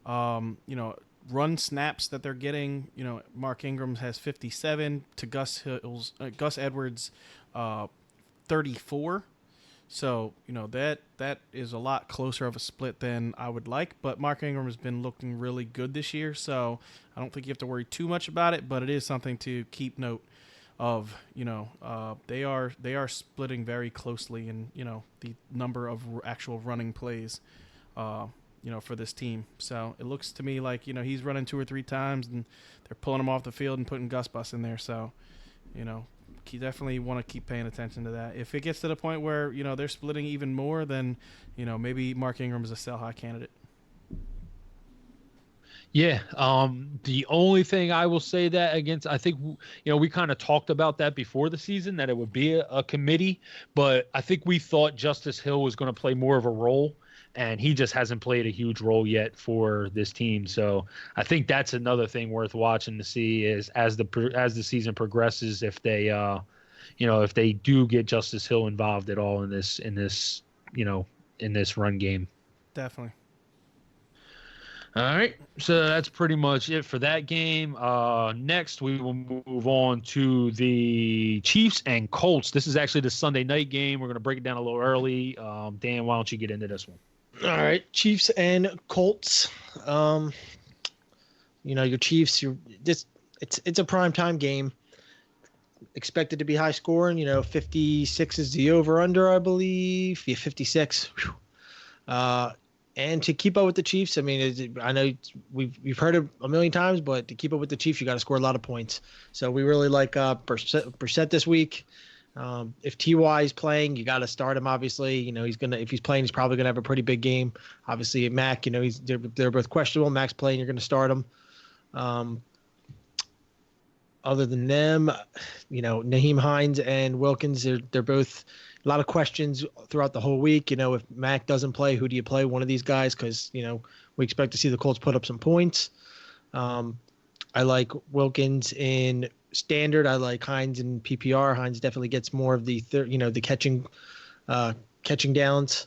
Run snaps that they're getting. Mark Ingram has 57 to Gus Edwards 34. So, that is a lot closer of a split than I would like. But Mark Ingram has been looking really good this year, so I don't think you have to worry too much about it. But it is something to keep note of. They are splitting very closely in the number of actual running plays, for this team. So it looks to me like he's running 2 or 3 times, and they're pulling him off the field and putting Gus Bus in there. So, you definitely want to keep paying attention to that. If it gets to the point where, they're splitting even more, then, maybe Mark Ingram is a sell high candidate. Yeah. The only thing I will say that against, I think, we kind of talked about that before the season, that it would be a committee, but I think we thought Justice Hill was going to play more of a role, and he just hasn't played a huge role yet for this team. So I think that's another thing worth watching to see is as the season progresses, if they, if they do get Justice Hill involved at all in this run game. Definitely. All right. So that's pretty much it for that game. Next, we will move on to the Chiefs and Colts. This is actually the Sunday night game. We're going to break it down a little early. Dan, why don't you get into this one? All right, Chiefs and Colts. Your Chiefs. It's a primetime game. Expected to be high scoring. 56 is the over under, I believe. Yeah, 56. And to keep up with the Chiefs, I mean, I know we've heard it a million times, but to keep up with the Chiefs, you got to score a lot of points. So we really like Brissett this week. If T.Y. is playing, you got to start him. Obviously, if he's playing, he's probably gonna have a pretty big game. Obviously, Mac, they're both questionable. Mac's playing, you're gonna start him. other than them, Naheem Hines and Wilkins, they're both a lot of questions throughout the whole week. If Mac doesn't play, who do you play? One of these guys, because we expect to see the Colts put up some points. I like Wilkins in standard. I like Hines in PPR. Hines definitely gets more of the catching downs.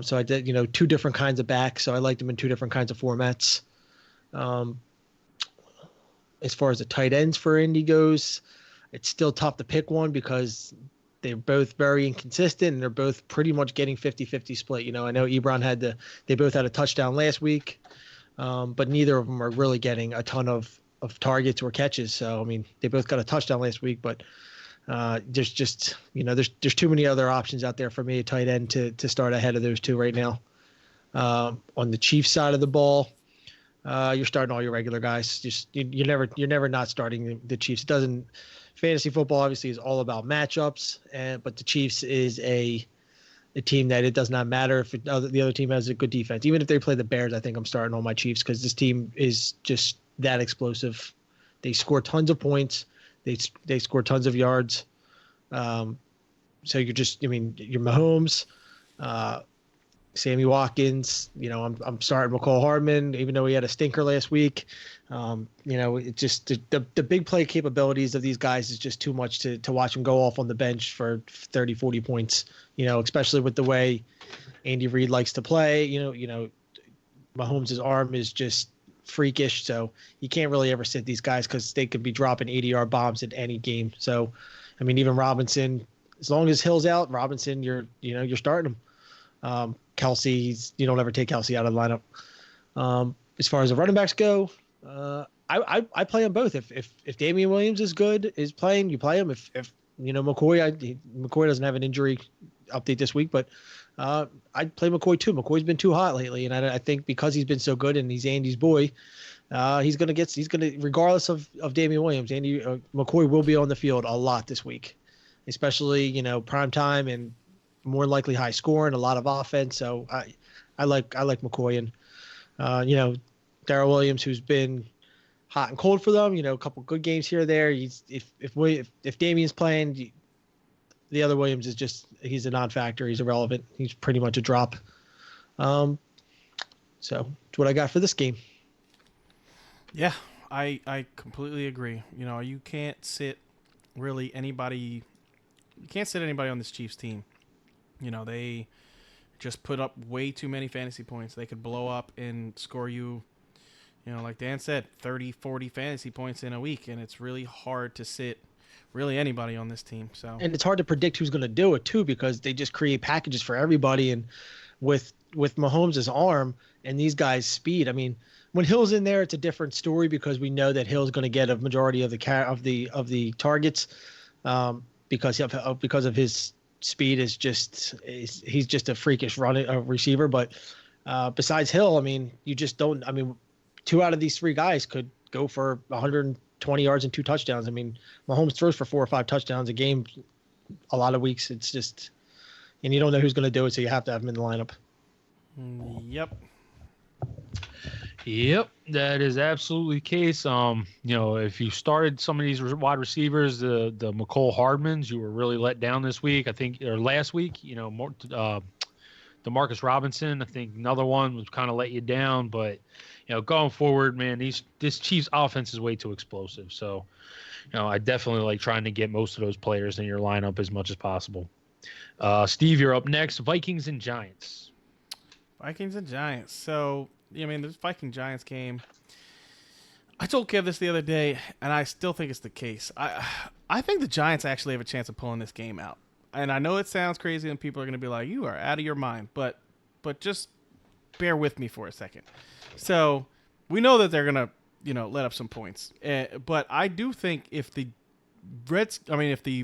So I did two different kinds of backs. So I like them in two different kinds of formats. As far as the tight ends for Indy goes, it's still tough to pick one because they're both very inconsistent and they're both pretty much getting 50-50 split. I know Ebron they both had a touchdown last week, but neither of them are really getting a ton of targets or catches. So, they both got a touchdown last week, but there's just, there's too many other options out there for me, a tight end to start ahead of those two right now. On the Chiefs side of the ball, you're starting all your regular guys. Just you're never not starting the Chiefs. Fantasy football obviously is all about matchups, but the Chiefs is a team that it does not matter if the other team has a good defense. Even if they play the Bears, I think I'm starting all my Chiefs because this team is just that explosive. They score tons of points. They score tons of yards. So you're Mahomes, Sammy Watkins. I'm starting McCall Hardman, even though he had a stinker last week. It's just the big play capabilities of these guys is just too much to watch them go off on the bench for 30, 40 points. Especially with the way Andy Reid likes to play. Mahomes' arm is just freakish, so you can't really ever sit these guys because they could be dropping 80-yard bombs in any game. So, even Robinson, as long as Hill's out, Robinson, you're starting him. Kelsey, you don't ever take Kelsey out of the lineup. As far as the running backs go, I play them both. If Damian Williams is playing, you play him. If McCoy doesn't have an injury update this week, but I'd play McCoy too. McCoy's been too hot lately, and I think because he's been so good and he's Andy's boy, he's gonna regardless of Damian Williams, McCoy will be on the field a lot this week, especially prime time and more likely high scoring, a lot of offense. So I like McCoy and Darrell Williams, who's been hot and cold for them. A couple good games here or there. If Damian's playing, the other Williams he's a non-factor. He's irrelevant. He's pretty much a drop. So that's what I got for this game. Yeah, I completely agree. You can't sit really anybody. You can't sit anybody on this Chiefs team. They just put up way too many fantasy points. They could blow up and score you, like Dan said, 30, 40 fantasy points in a week, and it's really hard to sit really anybody on this team. So, and it's hard to predict who's going to do it too, because they just create packages for everybody. And with Mahomes' arm and these guys' speed, when Hill's in there, it's a different story because we know that Hill's going to get a majority of the targets because of his speed. He's just a freakish receiver. But besides Hill, you just don't. Two out of these three guys could go for 120 yards and 2 touchdowns. Mahomes throws for 4 or 5 touchdowns a game. A lot of weeks, it's just, and you don't know who's going to do it, so you have to have him in the lineup. Yep, that is absolutely the case. If you started some of these wide receivers, the McCole Hardmans, you were really let down this week. I think, or last week, DeMarcus Robinson, I think another one was kind of let you down. But going forward, man, this Chiefs offense is way too explosive. So, I definitely like trying to get most of those players in your lineup as much as possible. Steve, you're up next. Vikings and Giants. Vikings and Giants. So, this Viking-Giants game, I told Kev this the other day, and I still think it's the case. I think the Giants actually have a chance of pulling this game out. And I know it sounds crazy, and people are going to be like, you are out of your mind. But just bear with me for a second. So, we know that they're going to, let up some points. But I do think if the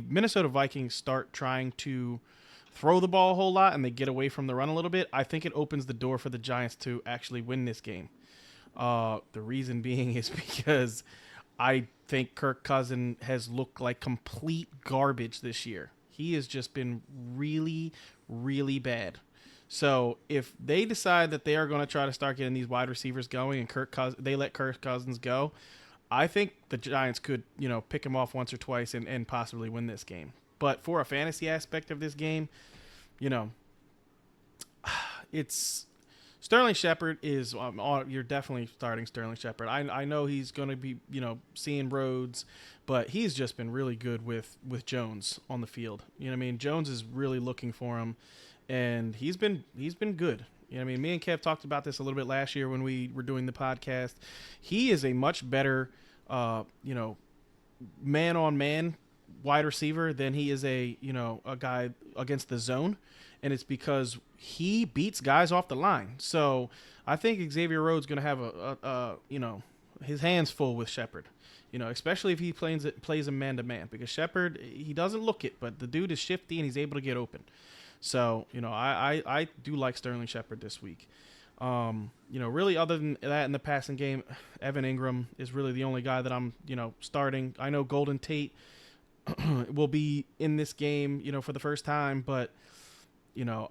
Minnesota Vikings start trying to throw the ball a whole lot and they get away from the run a little bit, I think it opens the door for the Giants to actually win this game. The reason being is because I think Kirk Cousins has looked like complete garbage this year. He has just been really, really bad. So if they decide that they are going to try to start getting these wide receivers going and they let Kirk Cousins go, I think the Giants could, pick him off once or twice and possibly win this game. But for a fantasy aspect of this game, it's Sterling Shepard is you're definitely starting Sterling Shepard. I know he's going to be, seeing roads, but he's just been really good with Jones on the field. You know what I mean? Jones is really looking for him, and he's been good. You know what I mean? Me and Kev talked about this a little bit last year when we were doing the podcast. He is a much better, man-on-man wide receiver than he is a guy against the zone. And it's because he beats guys off the line. So I think Xavier Rhodes going to have his hands full with Shepard. Especially if he plays him man-to-man. Because Shepard, he doesn't look it, but the dude is shifty and he's able to get open. So, I do like Sterling Shepard this week. Really other than that in the passing game, Evan Ingram is really the only guy that I'm, starting. I know Golden Tate will be in this game, for the first time, but,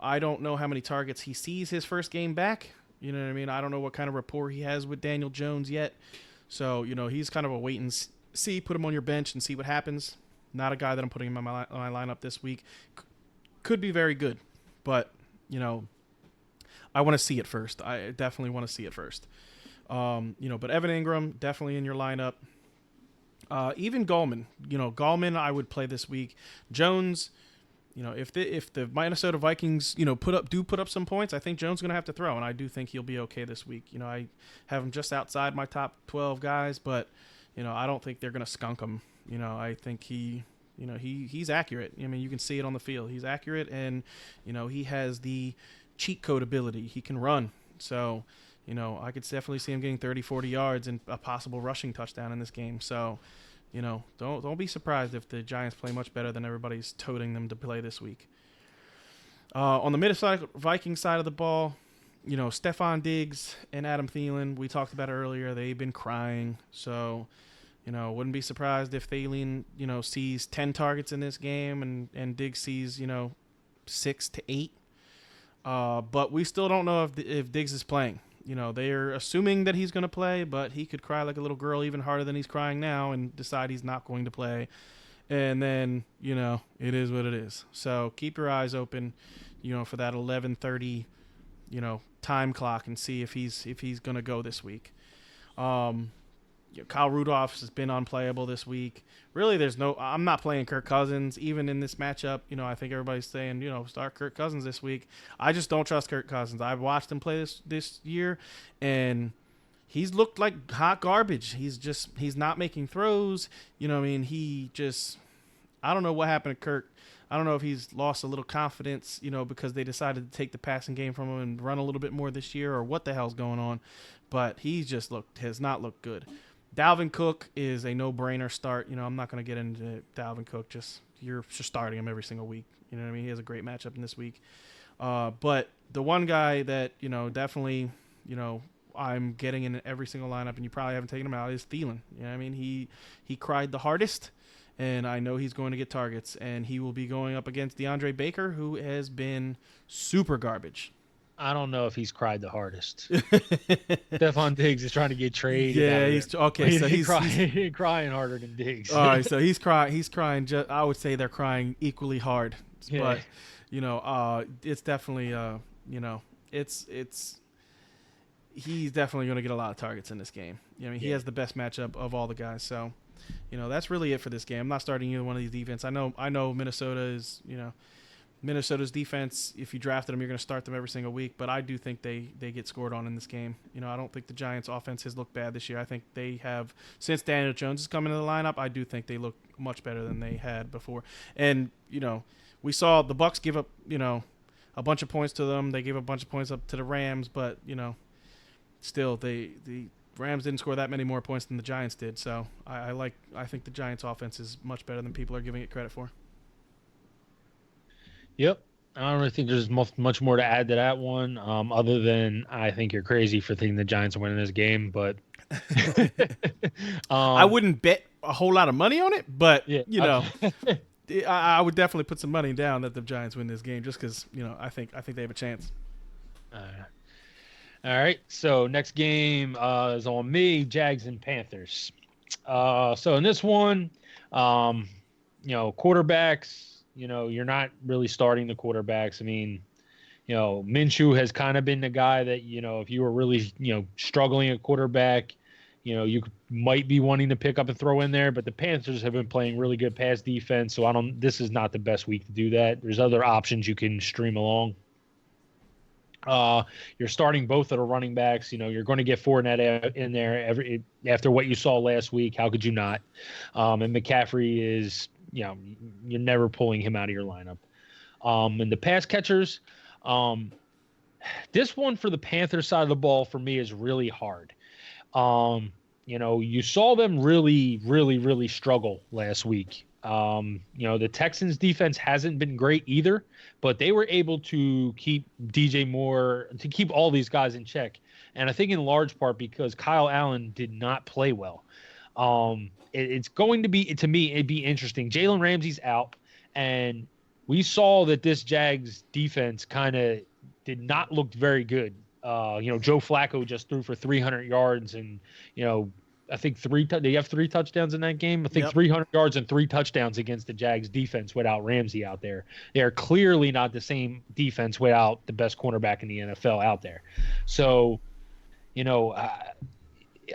I don't know how many targets he sees his first game back. You know what I mean? I don't know what kind of rapport he has with Daniel Jones yet. So, he's kind of a wait and see, put him on your bench and see what happens. Not a guy that I'm putting in my lineup this week. Could be very good, but, I want to see it first. I definitely want to see it first. But Evan Ingram, definitely in your lineup. Even Gallman. Gallman I would play this week. Jones, if the Minnesota Vikings, put up some points, I think Jones is going to have to throw, and I do think he'll be okay this week. I have him just outside my top 12 guys, but, I don't think they're going to skunk him. I think he's accurate. I mean, you can see it on the field. He's accurate, and, he has the cheat code ability. He can run. So, I could definitely see him getting 30, 40 yards and a possible rushing touchdown in this game. So, don't be surprised if the Giants play much better than everybody's toting them to play this week. On the Minnesota Vikings side of the ball, Stephon Diggs and Adam Thielen, we talked about it earlier. They've been crying. So, wouldn't be surprised if Thielen, sees 10 targets in this game and Diggs sees, 6 to 8. But we still don't know if Diggs is playing. They're assuming that he's going to play, but he could cry like a little girl even harder than he's crying now and decide he's not going to play. And then, it is what it is. So keep your eyes open, for that 11:30, time clock and see if he's going to go this week. Kyle Rudolph has been unplayable this week. Really, I'm not playing Kirk Cousins even in this matchup. I think everybody's saying, start Kirk Cousins this week. I just don't trust Kirk Cousins. I've watched him play this year, and he's looked like hot garbage. He's not making throws. I don't know what happened to Kirk. I don't know if he's lost a little confidence, because they decided to take the passing game from him and run a little bit more this year, or what the hell's going on. But he has not looked good. Dalvin Cook is a no-brainer start. I'm not going to get into Dalvin Cook. You're just starting him every single week. You know what I mean? He has a great matchup in this week. But the one guy that, definitely, I'm getting in every single lineup, and you probably haven't taken him out, is Thielen. You know what I mean? He cried the hardest, and I know he's going to get targets. And he will be going up against DeAndre Baker, who has been super garbage. I don't know if he's cried the hardest. Stephon Diggs is trying to get traded. Yeah, he's okay. So he's crying harder than Diggs. All right, so he's crying. I would say they're crying equally hard. Yeah. But it's definitely he's definitely going to get a lot of targets in this game. He has the best matchup of all the guys. So, that's really it for this game. I'm not starting either one of these defense. I know Minnesota is Minnesota's defense, if you drafted them, you're going to start them every single week. But I do think they get scored on in this game. I don't think the Giants' offense has looked bad this year. I think they have, since Daniel Jones has come into the lineup, I do think they look much better than they had before. And, we saw the Bucs give up, a bunch of points to them. They gave a bunch of points up to the Rams. But, still, the Rams didn't score that many more points than the Giants did. So I think the Giants' offense is much better than people are giving it credit for. Yep. I don't really think there's much more to add to that one, other than I think you're crazy for thinking the Giants are winning this game. But I wouldn't bet a whole lot of money on it, but, yeah, I would definitely put some money down that the Giants win this game just because, I think they have a chance. All right. So next game is on me, Jags and Panthers. So in this one, quarterbacks, you're not really starting the quarterbacks. I mean, Minshew has kind of been the guy that, if you were really, struggling at quarterback, you might be wanting to pick up and throw in there, but the Panthers have been playing really good pass defense. So this is not the best week to do that. There's other options you can stream along. You're starting both of the running backs. You're going to get Fournette in there after what you saw last week. How could you not? And McCaffrey is, you're never pulling him out of your lineup. And the pass catchers, this one for the Panthers side of the ball for me is really hard. You saw them really, really, really struggle last week. The Texans defense hasn't been great either, but they were able to keep DJ Moore, to keep all these guys in check. And I think in large part because Kyle Allen did not play well. It's going to be, to me, it'd be interesting. Jalen Ramsey's out, and we saw that this Jags defense kind of did not look very good. Joe Flacco just threw for 300 yards and, I think they have 3 touchdowns in that game. I think 300 yards and 3 touchdowns against the Jags defense without Ramsey out there. They are clearly not the same defense without the best cornerback in the NFL out there. So,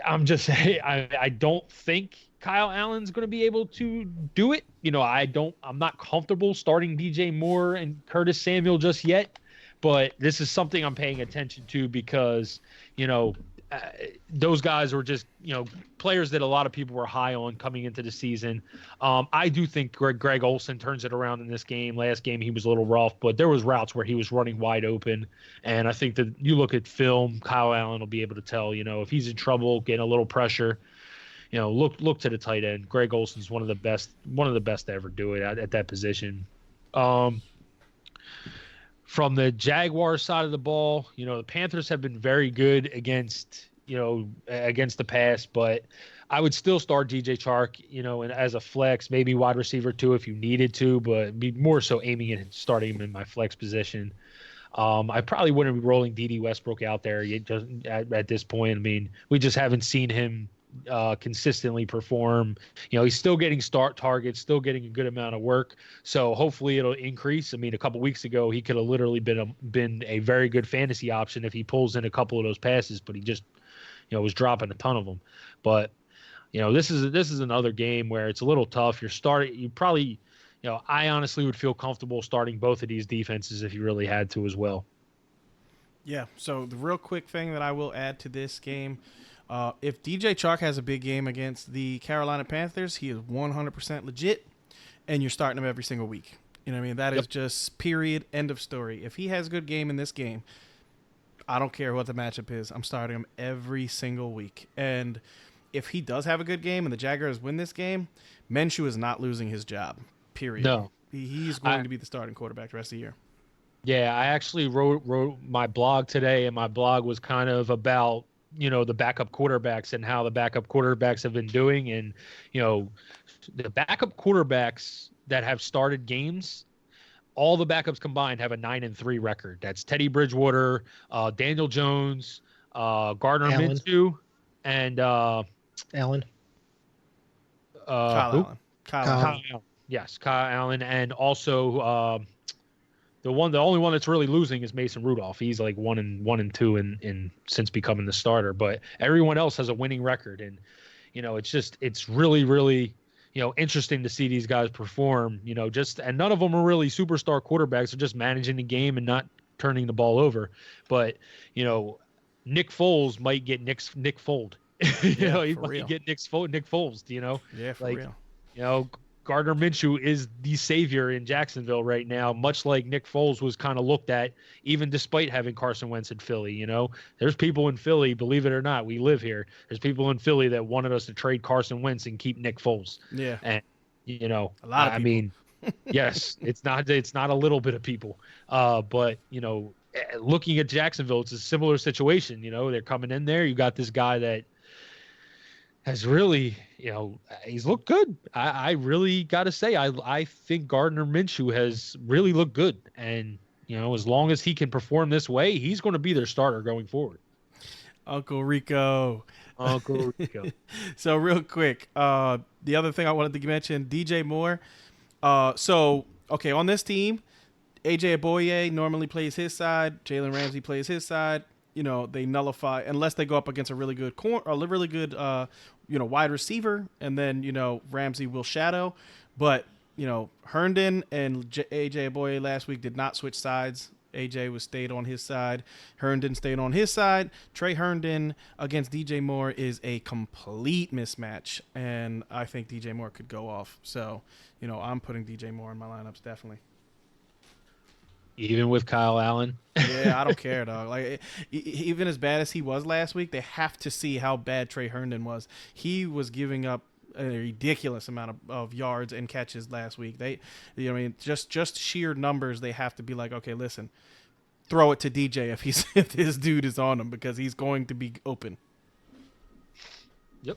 I'm just saying, I don't think Kyle Allen's going to be able to do it. I'm not comfortable starting DJ Moore and Curtis Samuel just yet, but this is something I'm paying attention to because, those guys were just, players that a lot of people were high on coming into the season. I do think Greg Olsen turns it around in this game. Last game, he was a little rough, but there was routes where he was running wide open. And I think that you look at film, Kyle Allen will be able to tell, if he's in trouble, getting a little pressure, look to the tight end. Greg Olsen's one of the best to ever do it at that position. From the Jaguars side of the ball, the Panthers have been very good against the pass, but I would still start DJ Chark, and as a flex, maybe wide receiver too if you needed to, but be more so aiming at starting him in my flex position. I probably wouldn't be rolling D.D. Westbrook out there at this point. I mean, we just haven't seen him consistently perform. He's still getting start targets, still getting a good amount of work. So hopefully it'll increase. I mean, a couple weeks ago, he could have literally been a very good fantasy option if he pulls in a couple of those passes, but he just, was dropping a ton of them. But, this is another game where it's a little tough. I honestly would feel comfortable starting both of these defenses if you really had to as well. Yeah. So the real quick thing that I will add to this game, if DJ Chark has a big game against the Carolina Panthers, he is 100% legit, and you're starting him every single week. You know what I mean? That is just period, end of story. If he has a good game in this game, I don't care what the matchup is. I'm starting him every single week. And if he does have a good game and the Jaguars win this game, Minshew is not losing his job, period. No. He's going to be the starting quarterback the rest of the year. Yeah, I actually wrote my blog today, and my blog was kind of about the backup quarterbacks and how the backup quarterbacks have been doing. And, the backup quarterbacks that have started games, all the backups combined have a 9-3 record. That's Teddy Bridgewater, Daniel Jones, Gardner Minshew, and Allen. Kyle Allen. Yes, Kyle Allen. And also the only one that's really losing is Mason Rudolph. He's like 1-2 in since becoming the starter, but everyone else has a winning record. And, it's really, really, interesting to see these guys perform, and none of them are really superstar quarterbacks. They're just managing the game and not turning the ball over. But, Nick Foles might get Nick Fold. He might get Nick Foles, Yeah, for real. Gardner Minshew is the savior in Jacksonville right now, much like Nick Foles was kind of looked at, even despite having Carson Wentz in Philly. There's people in Philly, believe it or not, we live here. There's people in Philly that wanted us to trade Carson Wentz and keep Nick Foles. Yeah. And, a lot of people. I mean, yes, it's not a little bit of people. But, looking at Jacksonville, it's a similar situation. They're coming in there. You got this guy that has really, he's looked good. I really got to say, I think Gardner Minshew has really looked good. And, as long as he can perform this way, he's going to be their starter going forward. Uncle Rico. Uncle Rico. So real quick, the other thing I wanted to mention, DJ Moore. Okay, on this team, AJ Aboye normally plays his side. Jalen Ramsey plays his side. They nullify unless they go up against a really good wide receiver, and then Ramsey will shadow. But Herndon and AJ Aboye last week did not switch sides. AJ stayed on his side. Herndon stayed on his side. Trey Herndon against DJ Moore is a complete mismatch, and I think DJ Moore could go off. So, I'm putting DJ Moore in my lineups definitely. Even with Kyle Allen? Yeah, I don't care, dog. Like, even as bad as he was last week, they have to see how bad Trey Herndon was. He was giving up a ridiculous amount of yards and catches last week. Just sheer numbers. They have to be like, okay, listen, throw it to DJ if this dude is on him, because he's going to be open. Yep.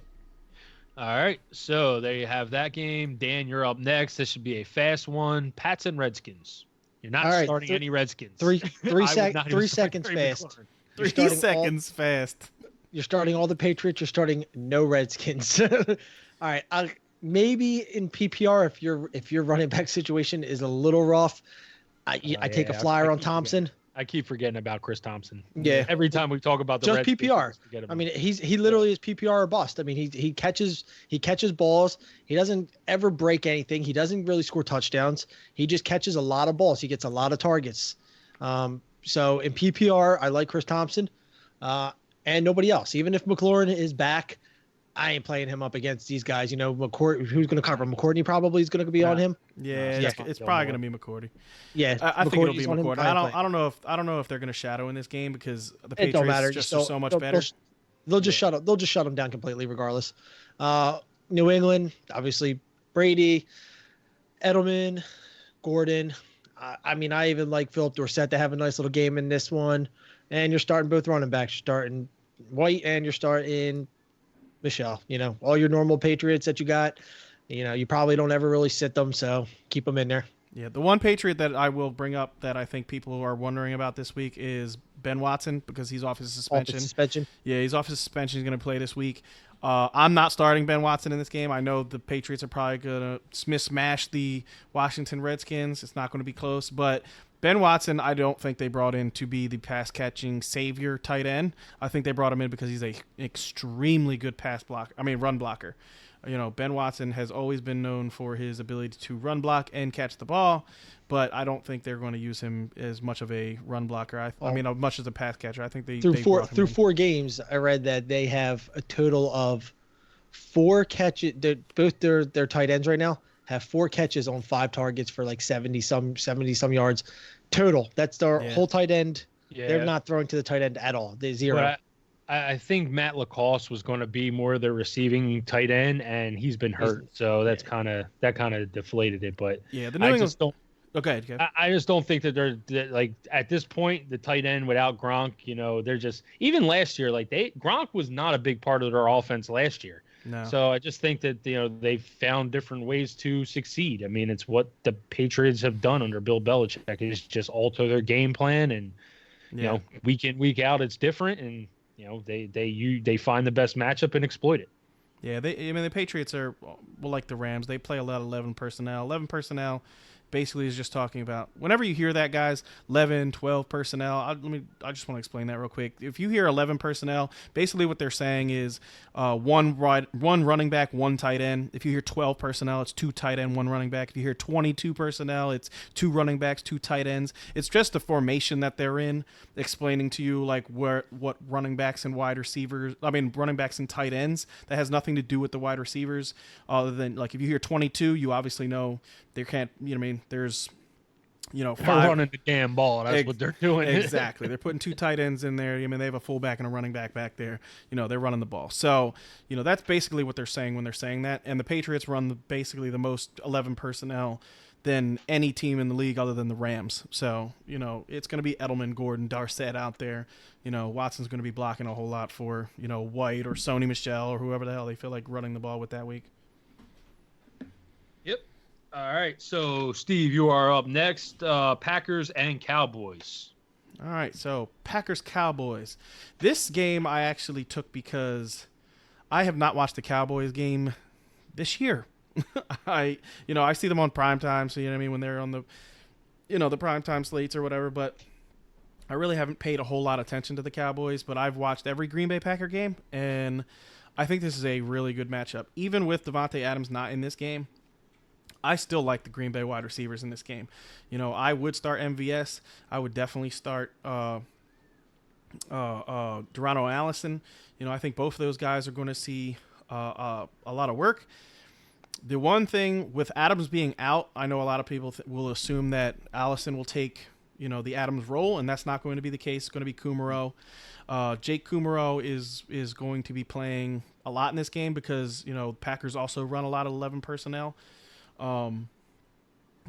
All right, so there you have that game. Dan, you're up next. This should be a fast one. Pats and Redskins. You're not starting any Redskins. Three seconds fast. 3 seconds fast. You're starting all the Patriots. You're starting no Redskins. All right. Maybe in PPR, if your running back situation is a little rough, I take a flyer on Thompson. I keep forgetting about Chris Thompson. Yeah. Every time we talk about the just Redskins, PPR. I mean, he literally is PPR or bust. I mean, he catches balls. He doesn't ever break anything. He doesn't really score touchdowns. He just catches a lot of balls. He gets a lot of targets. So in PPR, I like Chris Thompson, and nobody else. Even if McLaurin is back, I ain't playing him up against these guys. Who's going to cover? McCourtney probably is going to be on him. Yeah, it's probably going to be McCourty. Yeah, I think it'll be McCourty. I don't know if they're going to shadow in this game, because the Patriots just are so much better. They'll just shut up. They'll just shut them down completely, regardless. New England, obviously Brady, Edelman, Gordon. I even like Philip Dorsett to have a nice little game in this one. And you're starting both running backs. You're starting White and you're starting Michelle. All your normal Patriots that you got. You probably don't ever really sit them, so keep them in there. Yeah, the one Patriot that I will bring up that I think people are wondering about this week is Ben Watson, because he's off his suspension. Yeah, he's off his suspension. He's going to play this week. I'm not starting Ben Watson in this game. I know the Patriots are probably going to smash the Washington Redskins. It's not going to be close, but Ben Watson, I don't think they brought in to be the pass-catching savior tight end. I think they brought him in because he's an extremely good run blocker. Ben Watson has always been known for his ability to run block and catch the ball, but I don't think they're going to use him as much of a run blocker. Much as a pass catcher. I think through 4 games, I read that they have a total of 4 catches. Both their tight ends right now have 4 catches on 5 targets for like 70 some yards total. That's their whole tight end. Yeah. They're not throwing to the tight end at all. They 0. But I think Matt Lacoste was going to be more the receiving tight end, and he's been hurt, so that kind of deflated it. But yeah, I just don't. Okay. I just don't think that they're like at this point the tight end without Gronk. They're just, even last year, Gronk was not a big part of their offense last year. No. So I just think that they found different ways to succeed. I mean, it's what the Patriots have done under Bill Belichick. Is just alter their game plan, and week in, week out, it's different, and they find the best matchup and exploit it. Yeah, the Patriots are like the Rams. They play a lot of 11 personnel. 11 personnel basically is just talking about, whenever you hear that, guys, 11, 12 personnel, I just want to explain that real quick. If you hear 11 personnel, basically what they're saying is one running back, 1 tight end. If you hear 12 personnel, it's 2 tight end, 1 running back. If you hear 22 personnel, it's 2 running backs, 2 tight ends. It's just the formation that they're in, explaining to you what running backs and running backs and tight ends. That has nothing to do with the wide receivers, other than if you hear 22, you obviously know there can't, there's, 5 running the damn ball. That's what they're doing. Exactly. They're putting 2 tight ends in there. They have a fullback and a running back there. They're running the ball. So, that's basically what they're saying when they're saying that. And the Patriots run basically the most 11 personnel than any team in the league other than the Rams. So, it's going to be Edelman, Gordon, Dorsett out there. Watson's going to be blocking a whole lot for, White or Sony Michel or whoever the hell they feel like running the ball with that week. Yep. All right. So, Steve, you are up next. Packers and Cowboys. All right. So, Packers-Cowboys. This game I actually took because I have not watched the Cowboys game this year. I see them on primetime, so you know what I mean, when they're on the the primetime slates or whatever, but I really haven't paid a whole lot of attention to the Cowboys, but I've watched every Green Bay Packer game, and I think this is a really good matchup. Even with Devontae Adams not in this game, I still like the Green Bay wide receivers in this game. I would start MVS. I would definitely start Geronimo Allison. I think both of those guys are going to see a lot of work. The one thing with Adams being out, I know a lot of people will assume that Allison will take the Adams role, and that's not going to be the case. It's going to be Kumaro. Jake Kumaro is going to be playing a lot in this game because Packers also run a lot of 11 personnel.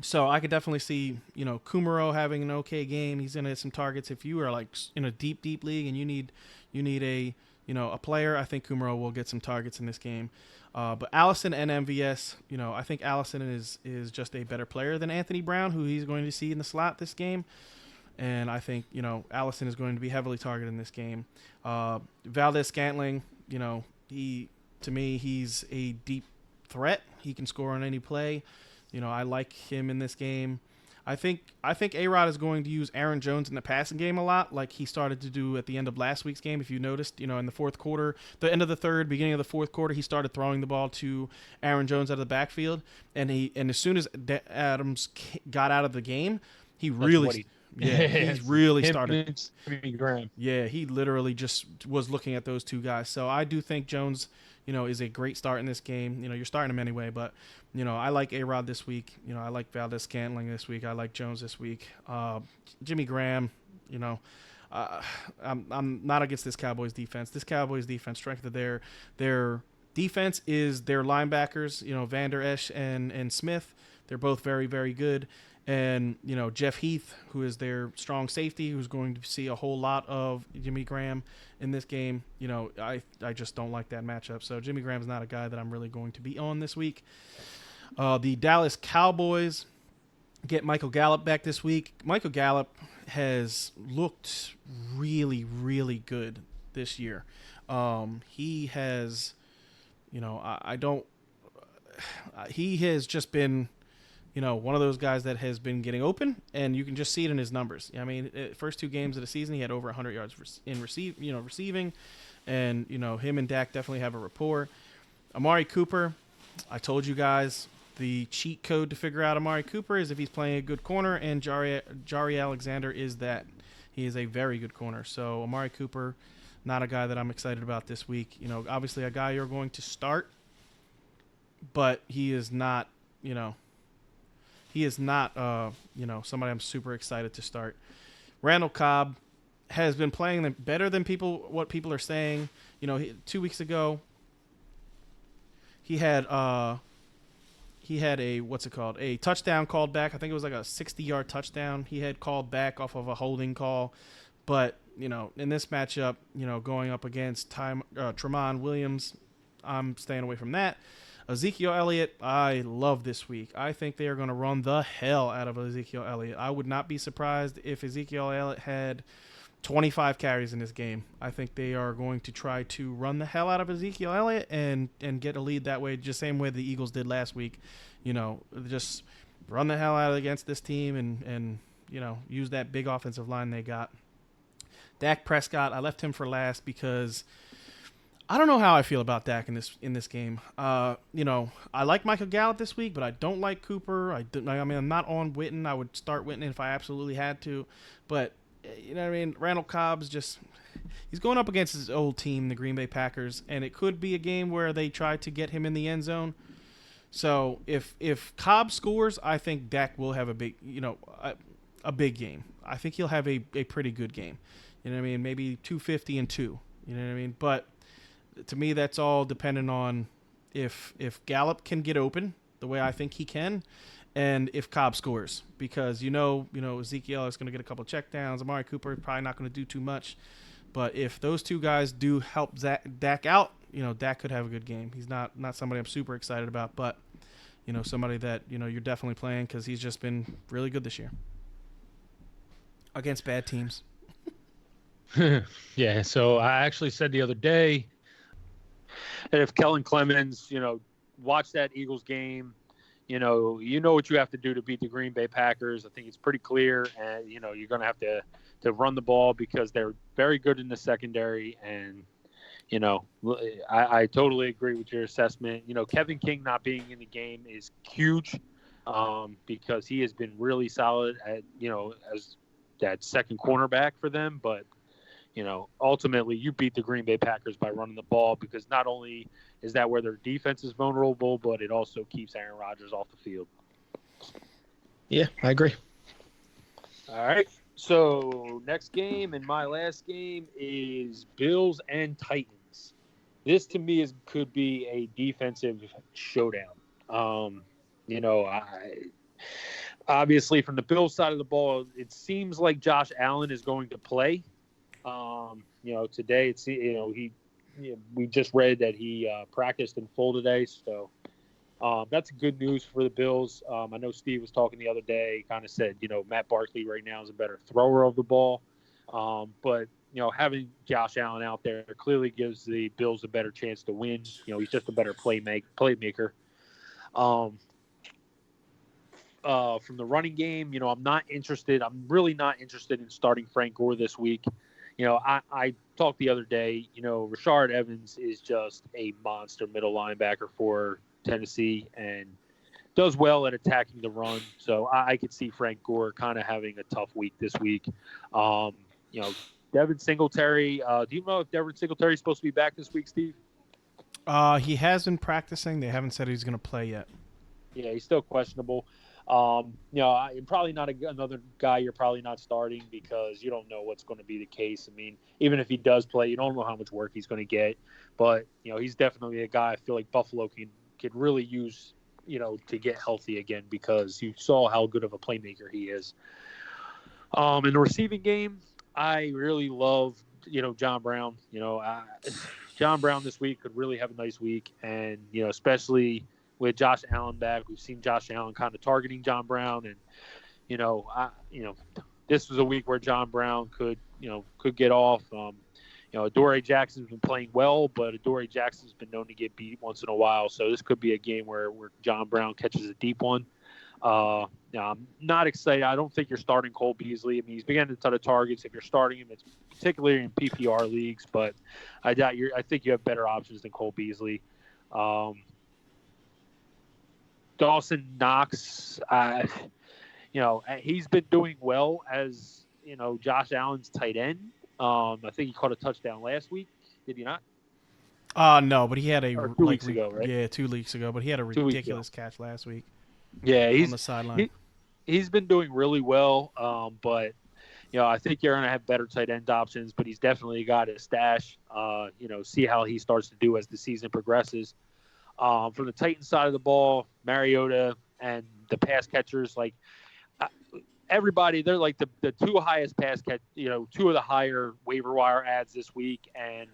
So I could definitely see Kumaro having an okay game. He's going to hit some targets. If you are like in a deep league and you need a player, I think Kumaro will get some targets in this game. But Allison and MVS, I think Allison is just a better player than Anthony Brown, who he's going to see in the slot this game. And I think, Allison is going to be heavily targeted in this game. Valdez-Scantling, to me, he's a deep threat. He can score on any play. I like him in this game. I think A-Rod is going to use Aaron Jones in the passing game a lot, like he started to do at the end of last week's game. If you noticed, in the fourth quarter, the end of the third, beginning of the fourth quarter, he started throwing the ball to Aaron Jones out of the backfield, and as soon as Adams got out of the game, he really started. Yeah, he literally just was looking at those two guys. So I do think Jones, is a great start in this game. You're starting him anyway, but I like A-Rod this week. I like Valdez-Scantling this week. I like Jones this week. Jimmy Graham, I'm not against this Cowboys defense. This Cowboys defense, strength of their defense is their linebackers, Van Der Esch and Smith. They're both very, very good. And, Jeff Heath, who is their strong safety, who's going to see a whole lot of Jimmy Graham in this game. I just don't like that matchup. So Jimmy Graham's not a guy that I'm really going to be on this week. The Dallas Cowboys get Michael Gallup back this week. Michael Gallup has looked really, really good this year. He has, he has just been, one of those guys that has been getting open, and you can just see it in his numbers. I mean, first two games of the season, he had over 100 yards in receiving, and him and Dak definitely have a rapport. Amari Cooper, I told you guys the cheat code to figure out Amari Cooper is if he's playing a good corner, and Jari Alexander is that. He is a very good corner. So Amari Cooper, not a guy that I'm excited about this week. Obviously a guy you're going to start, but he is not, somebody I'm super excited to start. Randall Cobb has been playing better than what people are saying. 2 weeks ago, he had a a touchdown called back. I think it was like a 60-yard touchdown he had called back off of a holding call. But in this matchup, going up against Tramon Williams, I'm staying away from that. Ezekiel Elliott, I love this week. I think they are going to run the hell out of Ezekiel Elliott. I would not be surprised if Ezekiel Elliott had 25 carries in this game. I think they are going to try to run the hell out of Ezekiel Elliott and get a lead that way, just same way the Eagles did last week. Just run the hell out against this team and use that big offensive line they got. Dak Prescott, I left him for last because I don't know how I feel about Dak in this game. I like Michael Gallup this week, but I don't like Cooper. I'm not on Witten. I would start Witten if I absolutely had to, but Randall Cobb's he's going up against his old team, the Green Bay Packers, and it could be a game where they try to get him in the end zone. So if Cobb scores, I think Dak will have a big game. I think he'll have a pretty good game. Maybe 250 and 2. But to me, that's all dependent on if Gallup can get open the way I think he can, and if Cobb scores, because Ezekiel is going to get a couple checkdowns. Amari Cooper is probably not going to do too much, but if those two guys do help Dak out, Dak could have a good game. He's not somebody I'm super excited about, but somebody that you're definitely playing because he's just been really good this year against bad teams. Yeah. So I actually said the other day, And if Kellen Clemens, watch that Eagles game, you know what you have to do to beat the Green Bay Packers. I think it's pretty clear, and you're going to have to run the ball because they're very good in the secondary. And I totally agree with your assessment. Kevin King not being in the game is huge, because he has been really solid at as that second cornerback for them. But ultimately you beat the Green Bay Packers by running the ball, because not only is that where their defense is vulnerable, but it also keeps Aaron Rodgers off the field. Yeah, I agree. All right. So next game and my last game is Bills and Titans. This to me could be a defensive showdown. Obviously from the Bills side of the ball, it seems like Josh Allen is going to play. Today we just read that he practiced in full today, so that's good news for the Bills. I know Steve was talking the other day, kind of said Matt Barkley right now is a better thrower of the ball, but having Josh Allen out there clearly gives the Bills a better chance to win. He's just a better playmaker. From the running game, I'm really not interested in starting Frank Gore this week. I talked the other day, Rashard Evans is just a monster middle linebacker for Tennessee and does well at attacking the run. So I could see Frank Gore kind of having a tough week this week. Devin Singletary, do you know if Devin Singletary is supposed to be back this week, Steve? He has been practicing. They haven't said he's going to play yet. Yeah, he's still questionable. Probably not another guy you're probably not starting, because you don't know what's going to be the case. I mean, even if he does play, you don't know how much work he's going to get. But he's definitely a guy I feel like Buffalo could really use, to get healthy again, because you saw how good of a playmaker he is. In the receiving game, I really love John Brown. John Brown this week could really have a nice week, and especially with Josh Allen back. We've seen Josh Allen kind of targeting John Brown, and this was a week where John Brown could get off. Adoree Jackson's been playing well, but Adoree Jackson's been known to get beat once in a while, so this could be a game where John Brown catches a deep one. I'm not excited. I don't think you're starting Cole Beasley. I mean, he's been getting a ton of targets. If you're starting him, it's particularly in PPR leagues, but I think you have better options than Cole Beasley. Dawson Knox, he's been doing well as, Josh Allen's tight end. I think he caught a touchdown last week. Did he not? No, but he had 2 weeks ago, right? Yeah, 2 weeks ago, but he had a ridiculous catch last week. Yeah, he's on the sideline. He's been doing really well, but I think you're going to have better tight end options, but he's definitely got his stash. See how he starts to do as the season progresses. From the Titans side of the ball, Mariota and the pass catchers, everybody, they're like the two highest pass catch, two of the higher waiver wire ads this week. And,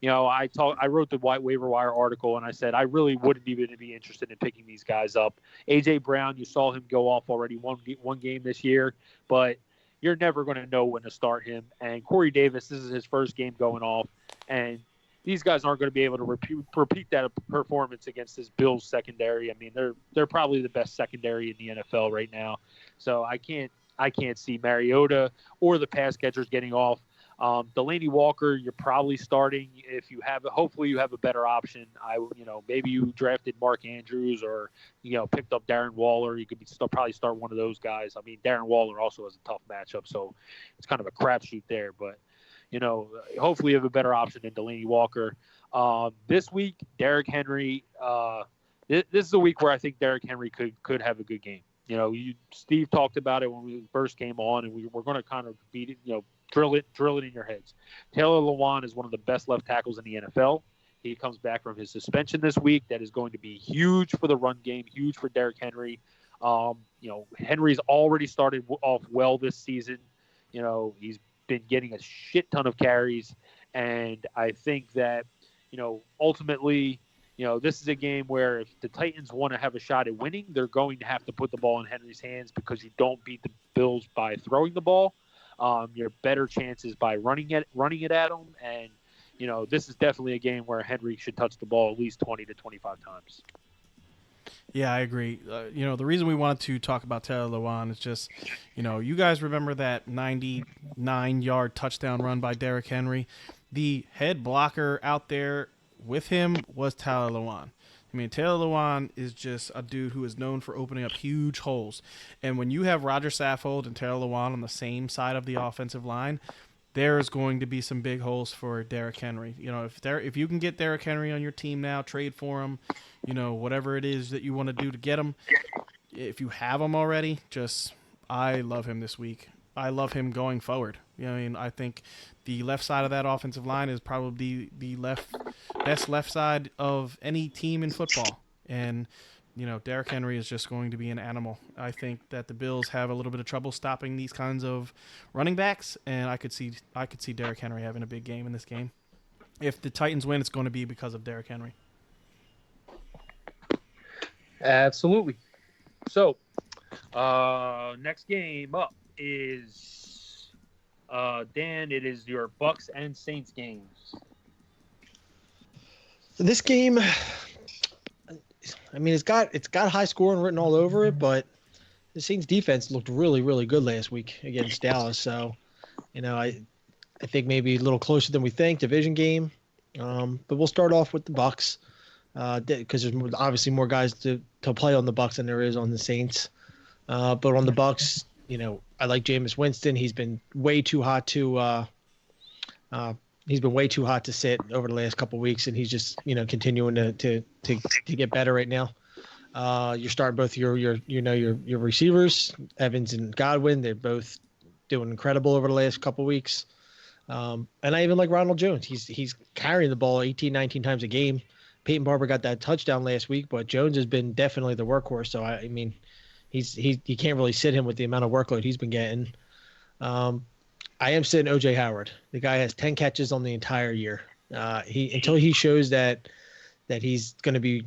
I wrote the waiver wire article, and I said I really wouldn't even be interested in picking these guys up. A.J. Brown, you saw him go off already one game this year, but you're never going to know when to start him. And Corey Davis, this is his first game going off, and these guys aren't going to be able to repeat that performance against this Bills secondary. I mean, they're probably the best secondary in the NFL right now. So I can't see Mariota or the pass catchers getting off. Delaney Walker, you're probably starting if you have. Hopefully, you have a better option. Maybe you drafted Mark Andrews or picked up Darren Waller. You could probably start one of those guys. I mean, Darren Waller also has a tough matchup, so it's kind of a crapshoot there. But hopefully, you have a better option than Delaney Walker. This week, Derrick Henry. This is a week where I think Derrick Henry could have a good game. Steve talked about it when we first came on, and we're going to kind of beat it. Drill it in your heads. Taylor Lewan is one of the best left tackles in the NFL. He comes back from his suspension this week. That is going to be huge for the run game, huge for Derrick Henry. Henry's already started off well this season. He's been getting a shit ton of carries, and I think that, ultimately, this is a game where if the Titans want to have a shot at winning, they're going to have to put the ball in Henry's hands, because you don't beat the Bills by throwing the ball. Your better chances by running it at him. And, this is definitely a game where Henry should touch the ball at least 20 to 25 times. Yeah, I agree. The reason we wanted to talk about Taylor Lewan is just, you guys remember that 99-yard touchdown run by Derrick Henry? The head blocker out there with him was Taylor Lewan. I mean, Taylor Lewan is just a dude who is known for opening up huge holes. And when you have Roger Saffold and Taylor Lewan on the same side of the offensive line, there's going to be some big holes for Derrick Henry. If you can get Derrick Henry on your team now, trade for him, whatever it is that you want to do to get him. If you have him already, I love him this week. I love him going forward. I think the left side of that offensive line is probably the best left side of any team in football. And, Derrick Henry is just going to be an animal. I think that the Bills have a little bit of trouble stopping these kinds of running backs, and I could see Derrick Henry having a big game in this game. If the Titans win, it's going to be because of Derrick Henry. Absolutely. So, next game up is Dan. It is your Bucks and Saints games. This game, I mean, it's got high scoring written all over it, but the Saints defense looked really, really good last week against Dallas. So, I think maybe a little closer than we think, division game. But we'll start off with the Bucks because there's obviously more guys to play on the Bucks than there is on the Saints. But on the Bucks, I like Jameis Winston. He's been way too hot to sit over the last couple of weeks, and he's just continuing to get better right now. You're starting both your receivers, Evans and Godwin. They're both doing incredible over the last couple of weeks. And I even like Ronald Jones. He's carrying the ball 18, 19 times a game. Peyton Barber got that touchdown last week, but Jones has been definitely the workhorse. So I mean, you can't really sit him with the amount of workload he's been getting. I am sitting O.J. Howard. The guy has 10 catches on the entire year. Until he shows that he's going to be,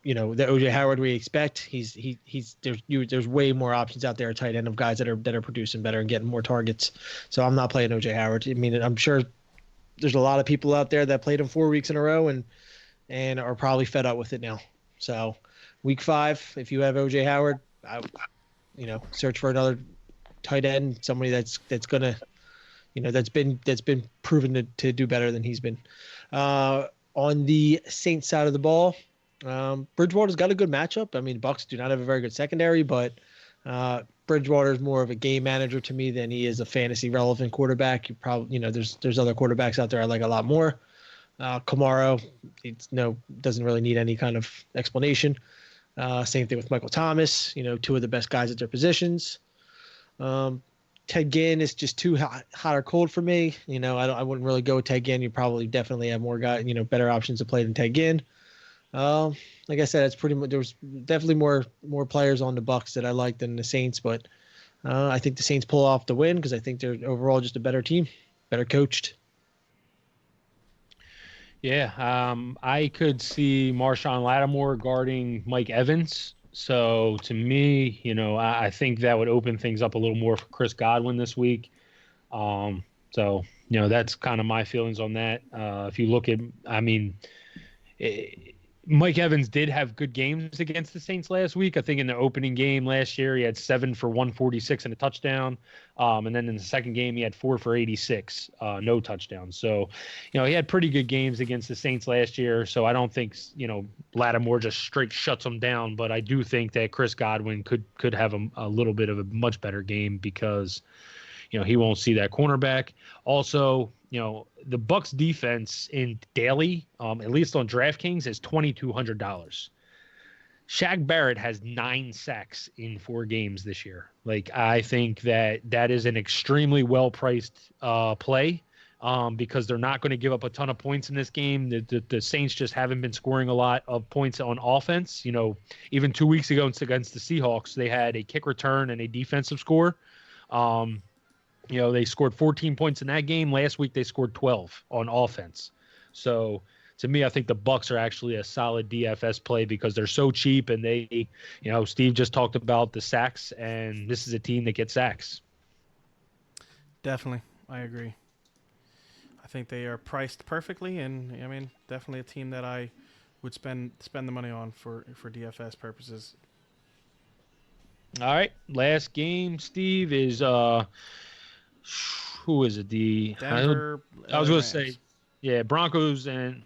the O.J. Howard we expect. There's way more options out there at tight end of guys that are producing better and getting more targets. So I'm not playing O.J. Howard. I mean, I'm sure there's a lot of people out there that played him 4 weeks in a row and are probably fed up with it now. So week 5, if you have O.J. Howard, search for another tight end, somebody that's gonna, that's been proven to do better than he's been. On the Saints side of the ball, Bridgewater's got a good matchup. I mean, Bucks do not have a very good secondary, but Bridgewater is more of a game manager to me than he is a fantasy relevant quarterback. You probably, there's other quarterbacks out there I like a lot more. Kamara, doesn't really need any kind of explanation. Same thing with Michael Thomas, two of the best guys at their positions. Ted Ginn is just too hot or cold for me. I wouldn't really go with Ted Ginn. You probably definitely have more guys, better options to play than Ted Ginn. Like I said, it's pretty much, there's definitely more players on the Bucks that I like than the Saints, but I think the Saints pull off the win because I think they're overall just a better team, better coached. Yeah, I could see Marshawn Lattimore guarding Mike Evans. So to me, I think that would open things up a little more for Chris Godwin this week. So that's kind of my feelings on that. If you look at, Mike Evans did have good games against the Saints last week. I think in the opening game last year, he had 7 for 146 and a touchdown. And then in the second game, he had 4 for 86, no touchdowns. So, he had pretty good games against the Saints last year. So I don't think, Lattimore just straight shuts them down. But I do think that Chris Godwin could have a little bit of a much better game because, he won't see that cornerback. Also, the Bucks defense in daily, at least on DraftKings, is $2,200. Shaq Barrett has 9 sacks in 4 games this year. I think that is an extremely well-priced play because they're not going to give up a ton of points in this game. The Saints just haven't been scoring a lot of points on offense. Even 2 weeks ago against the Seahawks, they had a kick return and a defensive score. They scored 14 points in that game. Last week, they scored 12 on offense. So to me, I think the Bucks are actually a solid DFS play because they're so cheap and they, Steve just talked about the sacks, and this is a team that gets sacks. Definitely. I agree. I think they are priced perfectly, and I mean, definitely a team that I would spend the money on for DFS purposes. All right, last game, Steve, is who is it? Denver. I was going to Rams. say, yeah, Broncos and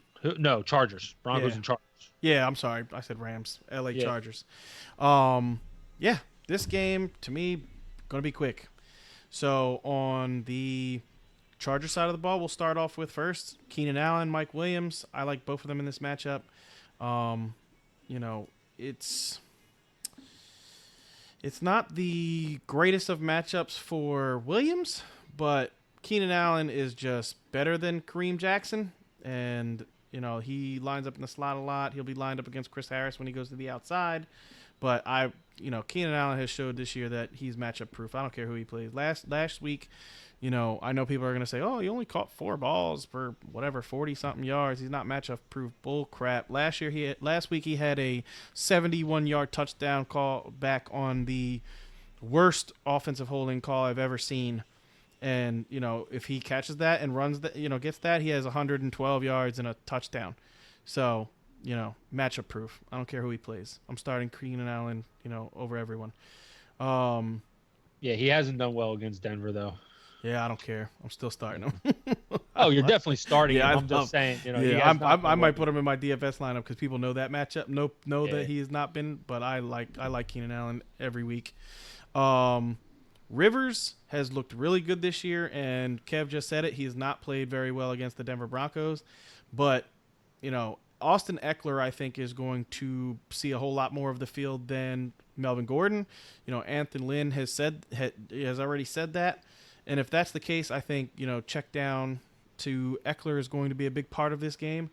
Chargers. Broncos Yeah. and Chargers. Yeah, I'm sorry, I said Rams. LA Yeah. Chargers. Yeah, this game to me gonna be quick. So on the Charger side of the ball, we'll start off with first Keenan Allen, Mike Williams. I like both of them in this matchup. You know, it's not the greatest of matchups for Williams, but Keenan Allen is just better than Kareem Jackson, and you know he lines up in the slot a lot. He'll be lined up against Chris Harris when he goes to the outside, but Keenan Allen has showed this year that he's matchup proof. I don't care who he plays. Last week, I know people are going to say, oh, he only caught 4 balls for whatever, 40-something yards. He's not matchup proof. Bull crap. Last week he had a 71-yard touchdown call back on the worst offensive holding call I've ever seen. And, if he catches that and runs that, gets that, he has 112 yards and a touchdown. So, matchup proof. I don't care who he plays. I'm starting Keenan Allen, over everyone. Yeah, he hasn't done well against Denver, though. Yeah, I don't care. I'm still starting him. Oh, you're definitely starting Yeah, him. I'm just saying, I might put him in my DFS lineup because people know that matchup. Know Yeah. that he has not been, but I like Keenan Allen every week. Rivers has looked really good this year, and Kev just said it. He has not played very well against the Denver Broncos, but Austin Eckler, I think, is going to see a whole lot more of the field than Melvin Gordon. Anthony Lynn has already said that. And if that's the case, I think, check down to Eckler is going to be a big part of this game.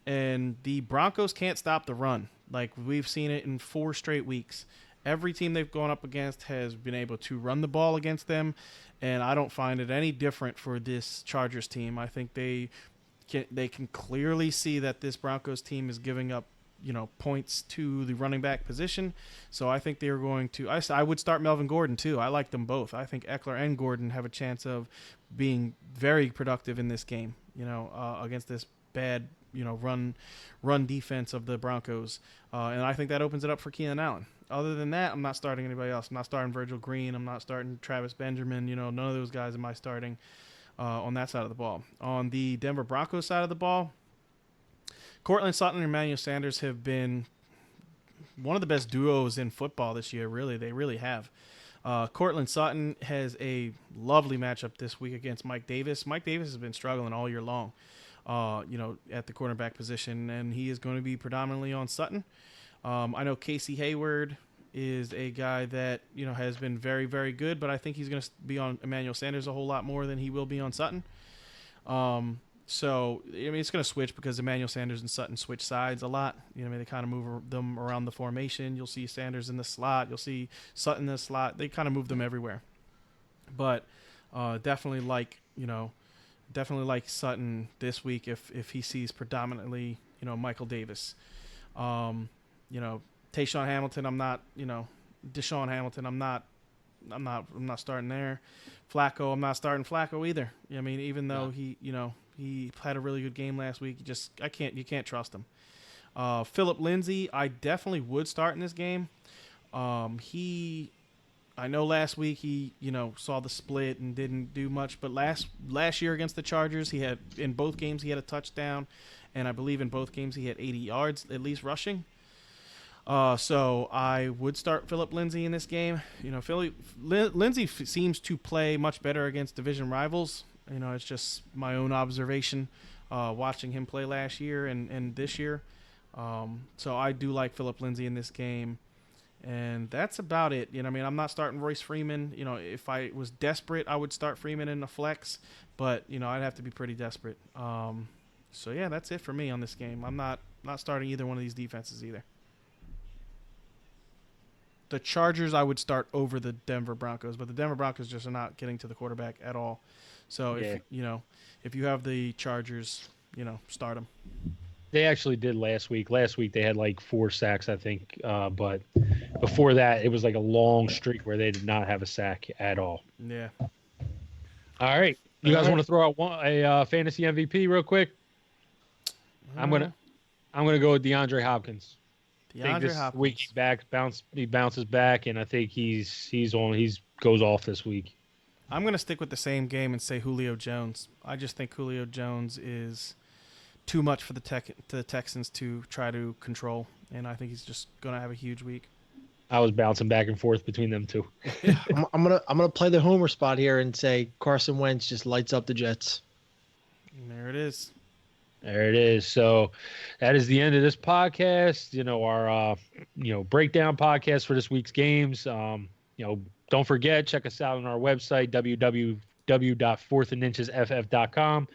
And the Broncos can't stop the run. Like, we've seen it in 4 straight weeks. Every team they've gone up against has been able to run the ball against them. And I don't find it any different for this Chargers team. I think they can clearly see that this Broncos team is giving up, points to the running back position. So I think they're going to I would start Melvin Gordon too. I like them both. I think Eckler and Gordon have a chance of being very productive in this game, against this bad, run defense of the Broncos. And I think that opens it up for Keenan Allen. Other than that, I'm not starting anybody else. I'm not starting Virgil Green. I'm not starting Travis Benjamin. None of those guys am I starting on that side of the ball. On the Denver Broncos side of the ball, Courtland Sutton and Emmanuel Sanders have been one of the best duos in football this year, really. They really have. Courtland Sutton has a lovely matchup this week against Mike Davis. Mike Davis has been struggling all year long, at the cornerback position, and he is going to be predominantly on Sutton. I know Casey Hayward is a guy that, has been very, very good, but I think he's going to be on Emmanuel Sanders a whole lot more than he will be on Sutton. So, it's going to switch because Emmanuel Sanders and Sutton switch sides a lot. They kind of move them around the formation. You'll see Sanders in the slot. You'll see Sutton in the slot. They kind of move them everywhere. But definitely like Sutton this week if he sees predominantly, Michael Davis. Tayshaun Hamilton, I'm not, Deshaun Hamilton, I'm not starting there. Flacco, I'm not starting Flacco either. Even though he had a really good game last week, you can't trust him. Phillip Lindsay, I definitely would start in this game. I know last week he, saw the split and didn't do much, but last year against the Chargers, in both games he had a touchdown, and I believe in both games he had 80 yards at least rushing. So I would start Phillip Lindsay in this game. Lindsay seems to play much better against division rivals. It's just my own observation, watching him play last year and this year. So I do like Phillip Lindsay in this game. And that's about it. I'm not starting Royce Freeman. If I was desperate, I would start Freeman in the flex. But, I'd have to be pretty desperate. So, yeah, that's it for me on this game. I'm not starting either one of these defenses either. The Chargers I would start over the Denver Broncos, but the Denver Broncos just are not getting to the quarterback at all. So if you have the Chargers, start them. They actually did last week. Last week they had like 4 sacks, I think. But before that, it was like a long streak where they did not have a sack at all. Yeah. All right. You guys want to throw out a fantasy MVP real quick? I'm gonna go with DeAndre Hopkins. I think this week he bounces back, and I think he goes off this week. I'm gonna stick with the same game and say Julio Jones. I just think Julio Jones is too much for the Texans to try to control, and I think he's just gonna have a huge week. I was bouncing back and forth between them two. I'm gonna play the homer spot here and say Carson Wentz just lights up the Jets. And there it is. There it is. So that is the end of this podcast. Our breakdown podcast for this week's games. Don't forget, check us out on our website, www.fourthandinchesff.com.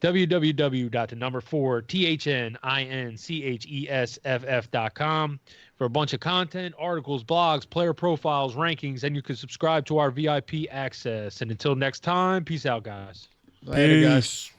www.4thandinchesff.com for a bunch of content, articles, blogs, player profiles, rankings, and you can subscribe to our VIP access. And until next time, peace out, guys. Later, guys.